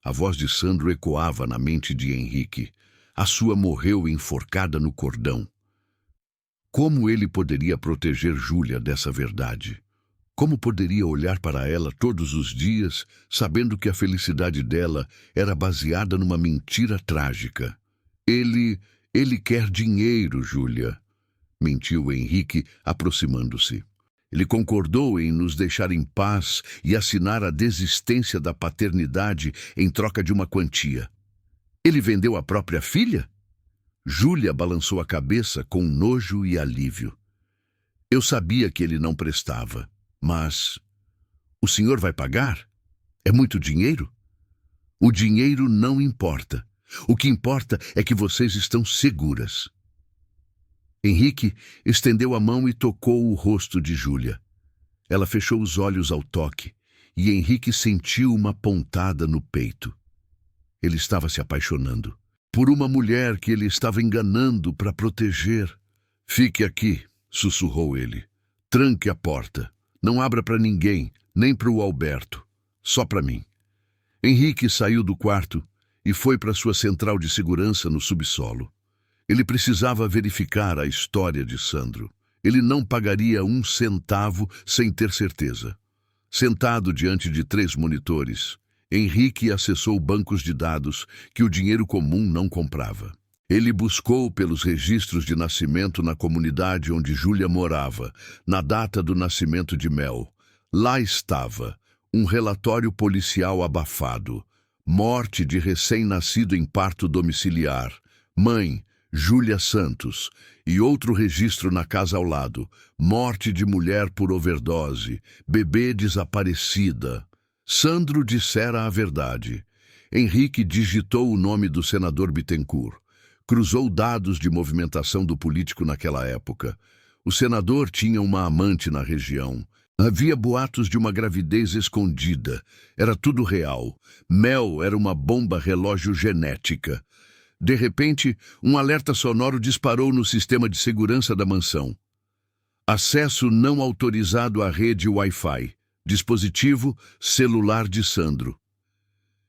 A voz de Sandro ecoava na mente de Henrique. A sua morreu enforcada no cordão. Como ele poderia proteger Júlia dessa verdade? Como poderia olhar para ela todos os dias, sabendo que a felicidade dela era baseada numa mentira trágica? Ele quer dinheiro, Júlia, mentiu Henrique, aproximando-se. Ele concordou em nos deixar em paz e assinar a desistência da paternidade em troca de uma quantia. Ele vendeu a própria filha? Júlia balançou a cabeça com nojo e alívio. Eu sabia que ele não prestava, mas... O senhor vai pagar? É muito dinheiro? O dinheiro não importa. O que importa é que vocês estão seguras. Henrique estendeu a mão e tocou o rosto de Júlia. Ela fechou os olhos ao toque, e Henrique sentiu uma pontada no peito. Ele estava se apaixonando por uma mulher que ele estava enganando para proteger. Fique aqui, sussurrou ele. Tranque a porta. Não abra para ninguém, nem para o Alberto. Só para mim. Henrique saiu do quarto e foi para sua central de segurança no subsolo. Ele precisava verificar a história de Sandro. Ele não pagaria 1 centavo sem ter certeza. Sentado diante de 3 monitores, Henrique acessou bancos de dados que o dinheiro comum não comprava. Ele buscou pelos registros de nascimento na comunidade onde Júlia morava, na data do nascimento de Mel. Lá estava, um relatório policial abafado. Morte de recém-nascido em parto domiciliar. Mãe, Júlia Santos. E outro registro na casa ao lado. Morte de mulher por overdose. Bebê desaparecida. Sandro dissera a verdade. Henrique digitou o nome do senador Bittencourt. Cruzou dados de movimentação do político naquela época. O senador tinha uma amante na região. Havia boatos de uma gravidez escondida. Era tudo real. Mel era uma bomba relógio genética. De repente, um alerta sonoro disparou no sistema de segurança da mansão. Acesso não autorizado à rede Wi-Fi. Dispositivo celular de Sandro.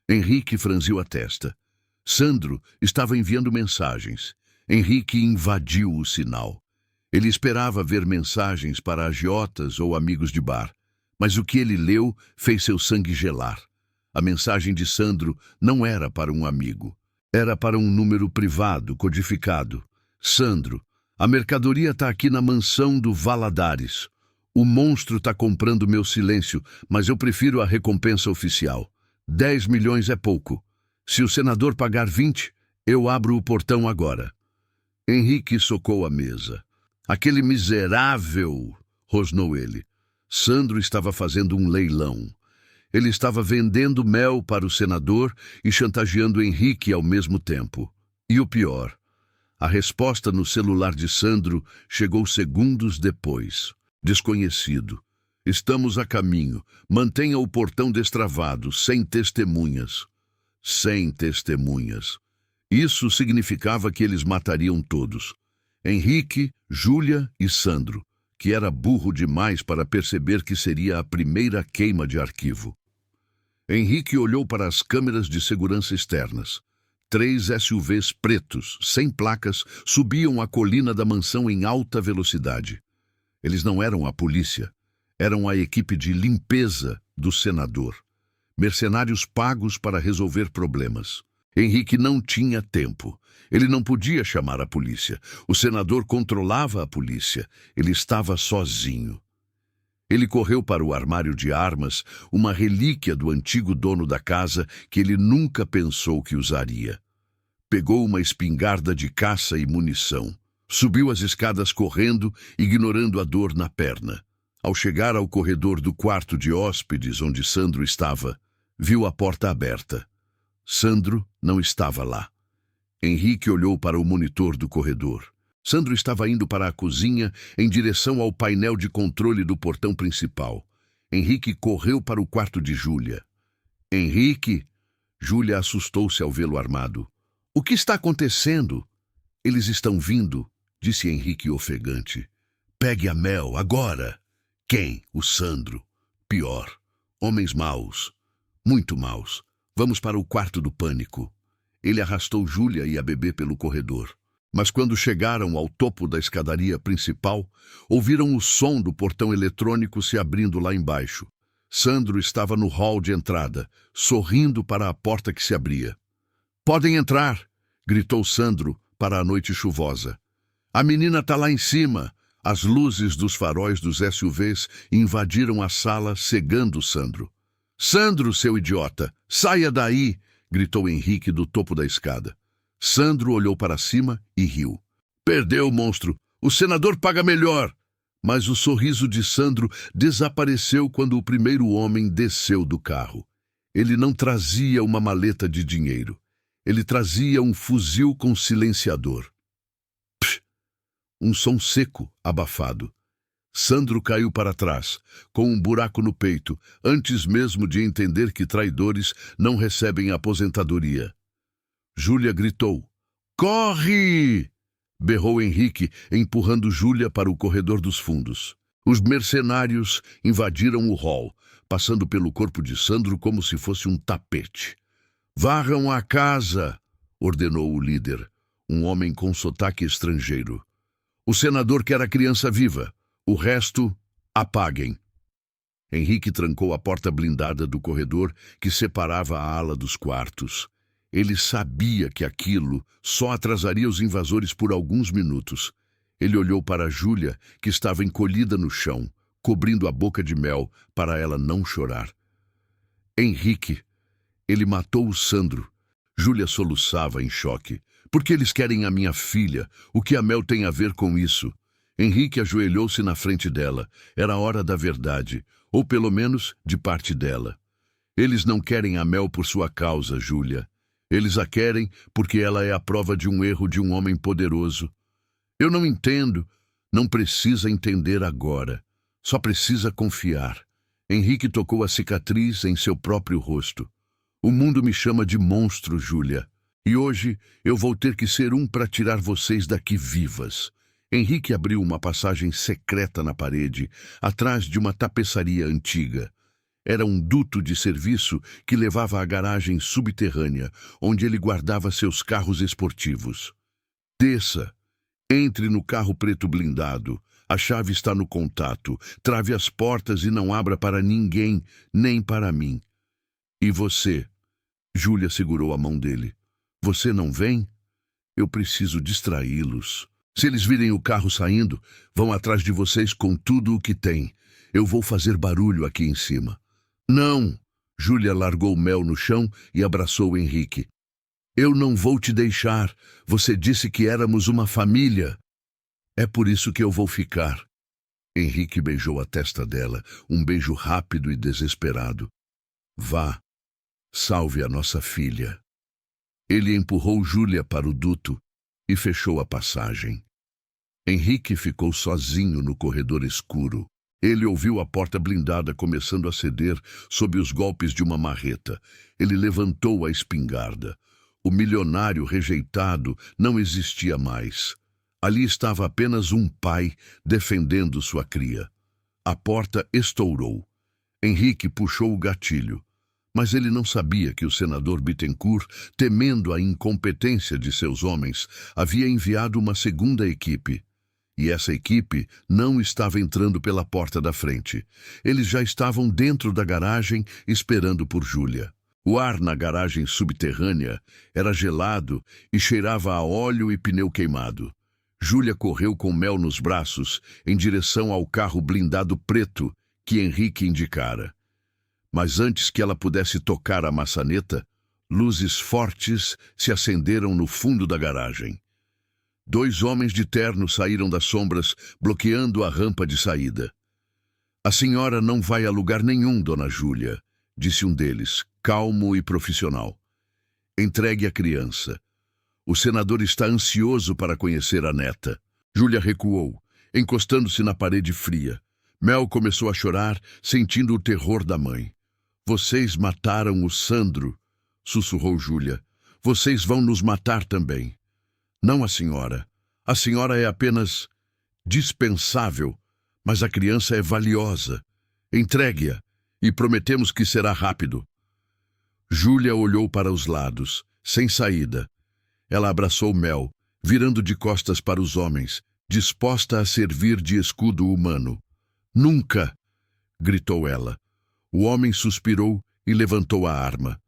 Henrique franziu a testa. Sandro estava enviando mensagens. Henrique invadiu o sinal. Ele esperava ver mensagens para agiotas ou amigos de bar, mas o que ele leu fez seu sangue gelar. A mensagem de Sandro não era para um amigo. Era para um número privado, codificado. Sandro, a mercadoria está aqui na mansão do Valadares. O monstro está comprando meu silêncio, mas eu prefiro a recompensa oficial. 10 milhões é pouco. Se o senador pagar 20, eu abro o portão agora. Henrique socou a mesa. Aquele miserável, rosnou ele. Sandro estava fazendo um leilão. Ele estava vendendo Mel para o senador e chantageando Henrique ao mesmo tempo. E o pior, a resposta no celular de Sandro chegou segundos depois. Desconhecido. Estamos a caminho. Mantenha o portão destravado, sem testemunhas. Sem testemunhas. Isso significava que eles matariam todos. Henrique, Júlia e Sandro, que era burro demais para perceber que seria a primeira queima de arquivo. Henrique olhou para as câmeras de segurança externas. 3 SUVs pretos, sem placas, subiam a colina da mansão em alta velocidade. Eles não eram a polícia, eram a equipe de limpeza do senador. Mercenários pagos para resolver problemas. Henrique não tinha tempo. Ele não podia chamar a polícia. O senador controlava a polícia. Ele estava sozinho. Ele correu para o armário de armas, uma relíquia do antigo dono da casa que ele nunca pensou que usaria. Pegou uma espingarda de caça e munição. Subiu as escadas correndo, ignorando a dor na perna. Ao chegar ao corredor do quarto de hóspedes onde Sandro estava, viu a porta aberta. Sandro não estava lá. Henrique olhou para o monitor do corredor. Sandro estava indo para a cozinha em direção ao painel de controle do portão principal. Henrique correu para o quarto de Júlia. Henrique! Júlia assustou-se ao vê-lo armado. O que está acontecendo? Eles estão vindo, disse Henrique ofegante. Pegue a Mel, agora! Quem? O Sandro. Pior. Homens maus. Muito maus. Vamos para o quarto do pânico. Ele arrastou Júlia e a bebê pelo corredor. Mas quando chegaram ao topo da escadaria principal, ouviram o som do portão eletrônico se abrindo lá embaixo. Sandro estava no hall de entrada, sorrindo para a porta que se abria. Podem entrar, gritou Sandro para a noite chuvosa. A menina está lá em cima. As luzes dos faróis dos SUVs invadiram a sala, cegando Sandro. Sandro, seu idiota, saia daí, gritou Henrique do topo da escada. Sandro olhou para cima e riu. Perdeu, monstro. O senador paga melhor. Mas o sorriso de Sandro desapareceu quando o primeiro homem desceu do carro. Ele não trazia uma maleta de dinheiro. Ele trazia um fuzil com silenciador. Psh! Um som seco, abafado. Sandro caiu para trás, com um buraco no peito, antes mesmo de entender que traidores não recebem aposentadoria. Júlia gritou. Corre! Berrou Henrique, empurrando Júlia para o corredor dos fundos. Os mercenários invadiram o hall, passando pelo corpo de Sandro como se fosse um tapete. Varram a casa, ordenou o líder, um homem com sotaque estrangeiro. O senador quer a criança viva. O resto, apaguem. Henrique trancou a porta blindada do corredor que separava a ala dos quartos. Ele sabia que aquilo só atrasaria os invasores por alguns minutos. Ele olhou para Júlia, que estava encolhida no chão, cobrindo a boca de Mel para ela não chorar. Henrique, ele matou o Sandro. Júlia soluçava em choque. Por que eles querem a minha filha? O que a Mel tem a ver com isso? Henrique ajoelhou-se na frente dela. Era a hora da verdade, ou pelo menos de parte dela. Eles não querem a Mel por sua causa, Júlia. Eles a querem porque ela é a prova de um erro de um homem poderoso. Eu não entendo. Não precisa entender agora. Só precisa confiar. Henrique tocou a cicatriz em seu próprio rosto. O mundo me chama de monstro, Júlia. E hoje eu vou ter que ser um para tirar vocês daqui vivas. Henrique abriu uma passagem secreta na parede, atrás de uma tapeçaria antiga. Era um duto de serviço que levava à garagem subterrânea, onde ele guardava seus carros esportivos. Desça. Entre no carro preto blindado. A chave está no contato. Trave as portas e não abra para ninguém, nem para mim. E você? Júlia segurou a mão dele. Você não vem? Eu preciso distraí-los. Se eles virem o carro saindo, vão atrás de vocês com tudo o que tem. Eu vou fazer barulho aqui em cima. Não! Júlia largou Mel no chão e abraçou Henrique. Eu não vou te deixar. Você disse que éramos uma família. É por isso que eu vou ficar. Henrique beijou a testa dela, um beijo rápido e desesperado. Vá. Salve a nossa filha. Ele empurrou Júlia para o duto e fechou a passagem. Henrique ficou sozinho no corredor escuro. Ele ouviu a porta blindada começando a ceder sob os golpes de uma marreta. Ele levantou a espingarda. O milionário rejeitado não existia mais. Ali estava apenas um pai defendendo sua cria. A porta estourou. Henrique puxou o gatilho. Mas ele não sabia que o senador Bittencourt, temendo a incompetência de seus homens, havia enviado uma segunda equipe. E essa equipe não estava entrando pela porta da frente. Eles já estavam dentro da garagem esperando por Júlia. O ar na garagem subterrânea era gelado e cheirava a óleo e pneu queimado. Júlia correu com Mel nos braços em direção ao carro blindado preto que Henrique indicara. Mas antes que ela pudesse tocar a maçaneta, luzes fortes se acenderam no fundo da garagem. 2 homens de terno saíram das sombras, bloqueando a rampa de saída. "A senhora não vai a lugar nenhum, dona Júlia", disse um deles, calmo e profissional. "Entregue a criança. O senador está ansioso para conhecer a neta." Júlia recuou, encostando-se na parede fria. Mel começou a chorar, sentindo o terror da mãe. "Vocês mataram o Sandro", sussurrou Júlia. "Vocês vão nos matar também." "Não a senhora. A senhora é apenas dispensável, mas a criança é valiosa. Entregue-a, e prometemos que será rápido." Júlia olhou para os lados, sem saída. Ela abraçou Mel, virando de costas para os homens, disposta a servir de escudo humano. "Nunca!" gritou ela. O homem suspirou e levantou a arma.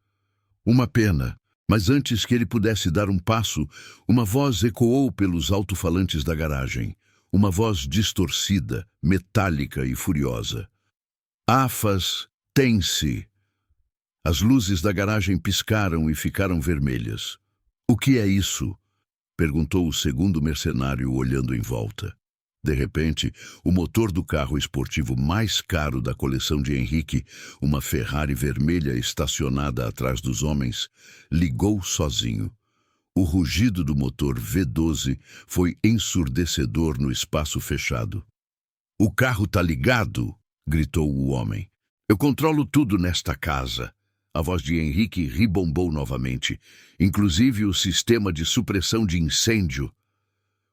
"Uma pena." Mas antes que ele pudesse dar um passo, uma voz ecoou pelos alto-falantes da garagem. Uma voz distorcida, metálica e furiosa. "Afas, tem-se." As luzes da garagem piscaram e ficaram vermelhas. "O que é isso?" perguntou o segundo mercenário, olhando em volta. De repente, o motor do carro esportivo mais caro da coleção de Henrique, uma Ferrari vermelha estacionada atrás dos homens, ligou sozinho. O rugido do motor V12 foi ensurdecedor no espaço fechado. "O carro tá ligado!" gritou o homem. "Eu controlo tudo nesta casa." A voz de Henrique ribombou novamente, inclusive o sistema de supressão de incêndio.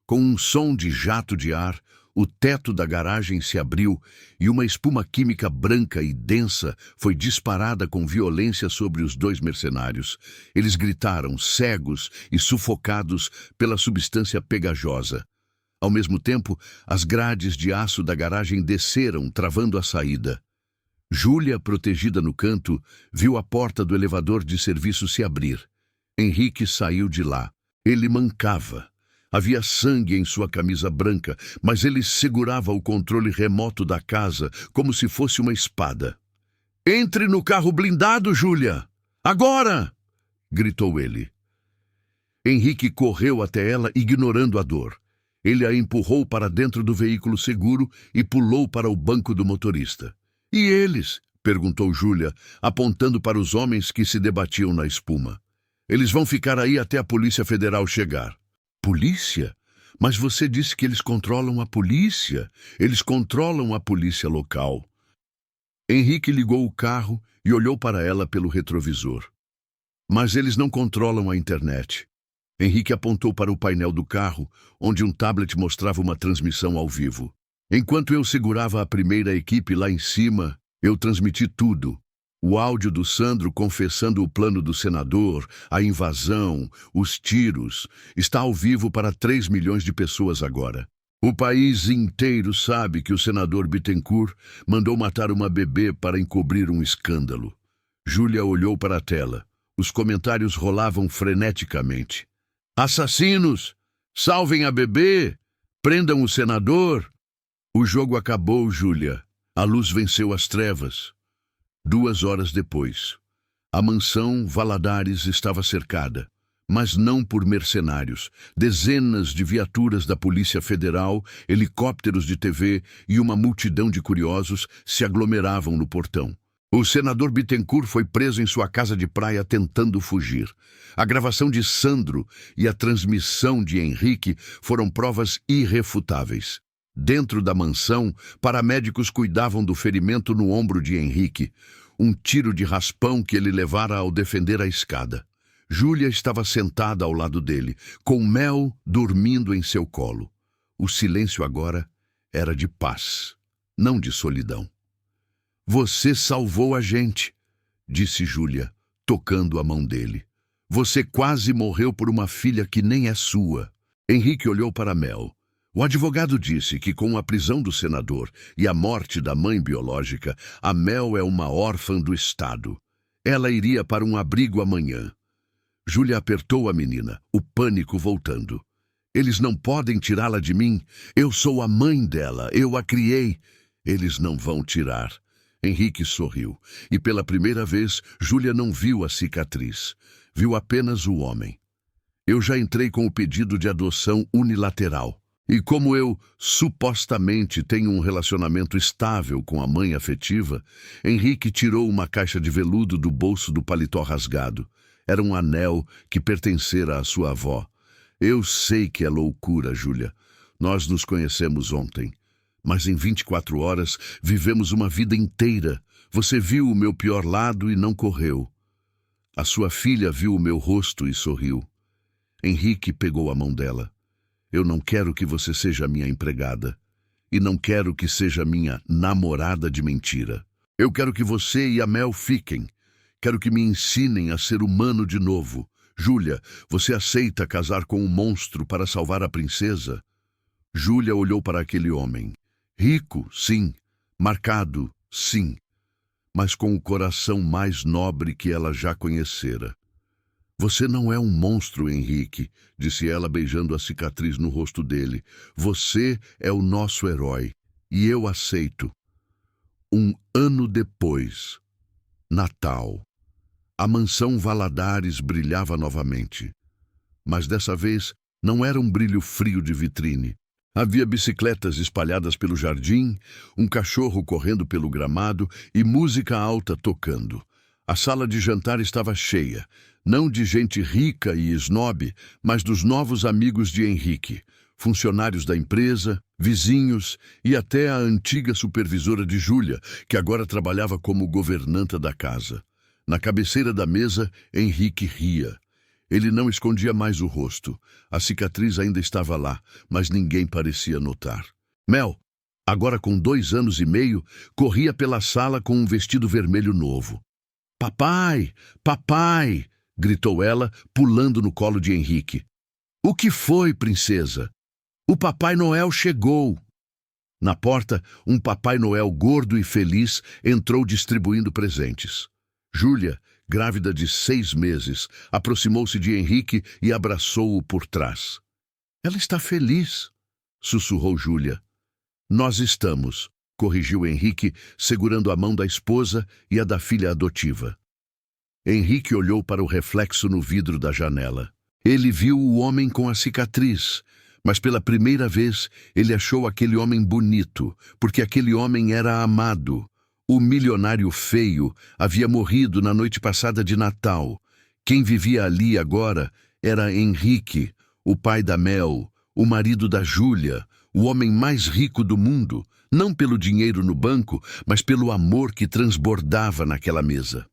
Com um som de jato de ar, o teto da garagem se abriu e uma espuma química branca e densa foi disparada com violência sobre os 2 mercenários. Eles gritaram, cegos e sufocados pela substância pegajosa. Ao mesmo tempo, as grades de aço da garagem desceram, travando a saída. Júlia, protegida no canto, viu a porta do elevador de serviço se abrir. Henrique saiu de lá. Ele mancava. Havia sangue em sua camisa branca, mas ele segurava o controle remoto da casa como se fosse uma espada. "Entre no carro blindado, Júlia! Agora!" gritou ele. Henrique correu até ela, ignorando a dor. Ele a empurrou para dentro do veículo seguro e pulou para o banco do motorista. "E eles?" perguntou Júlia, apontando para os homens que se debatiam na espuma. "Eles vão ficar aí até a Polícia Federal chegar." "Polícia? Mas você disse que eles controlam a polícia. Eles controlam a polícia local." Henrique ligou o carro e olhou para ela pelo retrovisor. "Mas eles não controlam a internet." Henrique apontou para o painel do carro, onde um tablet mostrava uma transmissão ao vivo. "Enquanto eu segurava a primeira equipe lá em cima, eu transmiti tudo. O áudio do Sandro confessando o plano do senador, a invasão, os tiros, está ao vivo para 3 milhões de pessoas agora. O país inteiro sabe que o senador Bittencourt mandou matar uma bebê para encobrir um escândalo." Júlia olhou para a tela. Os comentários rolavam freneticamente. "Assassinos! Salvem a bebê! Prendam o senador!" O jogo acabou, Júlia. A luz venceu as trevas. 2 horas depois, a mansão Valadares estava cercada, mas não por mercenários. Dezenas de viaturas da Polícia Federal, helicópteros de TV e uma multidão de curiosos se aglomeravam no portão. O senador Bittencourt foi preso em sua casa de praia tentando fugir. A gravação de Sandro e a transmissão de Henrique foram provas irrefutáveis. Dentro da mansão, paramédicos cuidavam do ferimento no ombro de Henrique, um tiro de raspão que ele levara ao defender a escada. Júlia estava sentada ao lado dele, com Mel dormindo em seu colo. O silêncio agora era de paz, não de solidão. "Você salvou a gente", disse Júlia, tocando a mão dele. Você quase morreu por uma filha que nem é sua. Henrique olhou para Mel. O advogado disse que com a prisão do senador e a morte da mãe biológica, a Mel é uma órfã do Estado. Ela iria para um abrigo amanhã. Júlia apertou a menina, o pânico voltando. Eles não podem tirá-la de mim. Eu sou a mãe dela, eu a criei. Eles não vão tirar. Henrique sorriu, e pela primeira vez, Júlia não viu a cicatriz. Viu apenas o homem. Eu já entrei com o pedido de adoção unilateral. E como eu, supostamente, tenho um relacionamento estável com a mãe afetiva, Henrique tirou uma caixa de veludo do bolso do paletó rasgado. Era um anel que pertencera à sua avó. Eu sei que é loucura, Júlia. Nós nos conhecemos ontem. Mas em 24 horas vivemos uma vida inteira. Você viu o meu pior lado e não correu. A sua filha viu o meu rosto e sorriu. Henrique pegou a mão dela. Eu não quero que você seja minha empregada. E não quero que seja minha namorada de mentira. Eu quero que você e a Mel fiquem. Quero que me ensinem a ser humano de novo. Júlia, você aceita casar com um monstro para salvar a princesa? Júlia olhou para aquele homem. Rico, sim. Marcado, sim. Mas com o coração mais nobre que ela já conhecera. Você não é um monstro, Henrique, disse ela beijando a cicatriz no rosto dele. Você é o nosso herói, e eu aceito. Um ano depois, Natal. A mansão Valadares brilhava novamente. Mas dessa vez não era um brilho frio de vitrine. Havia bicicletas espalhadas pelo jardim, um cachorro correndo pelo gramado e música alta tocando. A sala de jantar estava cheia, não de gente rica e esnobe, mas dos novos amigos de Henrique, funcionários da empresa, vizinhos e até a antiga supervisora de Júlia, que agora trabalhava como governanta da casa. Na cabeceira da mesa, Henrique ria. Ele não escondia mais o rosto. A cicatriz ainda estava lá, mas ninguém parecia notar. Mel, agora com 2 anos e meio, corria pela sala com um vestido vermelho novo. Papai! Papai! Gritou ela, pulando no colo de Henrique. O que foi, princesa? O Papai Noel chegou! Na porta, um Papai Noel gordo e feliz entrou distribuindo presentes. Júlia, grávida de 6 meses, aproximou-se de Henrique e abraçou-o por trás. Ela está feliz, sussurrou Júlia. Nós estamos, corrigiu Henrique, segurando a mão da esposa e a da filha adotiva. Henrique olhou para o reflexo no vidro da janela. Ele viu o homem com a cicatriz, mas pela primeira vez ele achou aquele homem bonito, porque aquele homem era amado. O milionário feio havia morrido na noite passada de Natal. Quem vivia ali agora era Henrique, o pai da Mel, o marido da Júlia, o homem mais rico do mundo, não pelo dinheiro no banco, mas pelo amor que transbordava naquela mesa.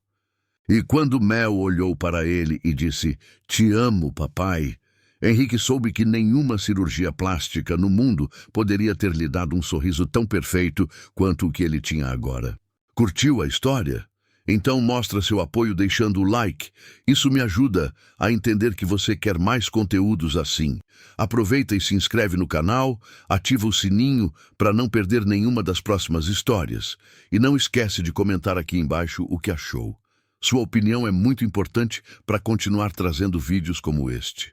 E quando Mel olhou para ele e disse, "Te amo, papai", Henrique soube que nenhuma cirurgia plástica no mundo poderia ter lhe dado um sorriso tão perfeito quanto o que ele tinha agora. Curtiu a história? Então mostra seu apoio deixando o like. Isso me ajuda a entender que você quer mais conteúdos assim. Aproveita e se inscreve no canal, ativa o sininho para não perder nenhuma das próximas histórias. E não esquece de comentar aqui embaixo o que achou. Sua opinião é muito importante para continuar trazendo vídeos como este.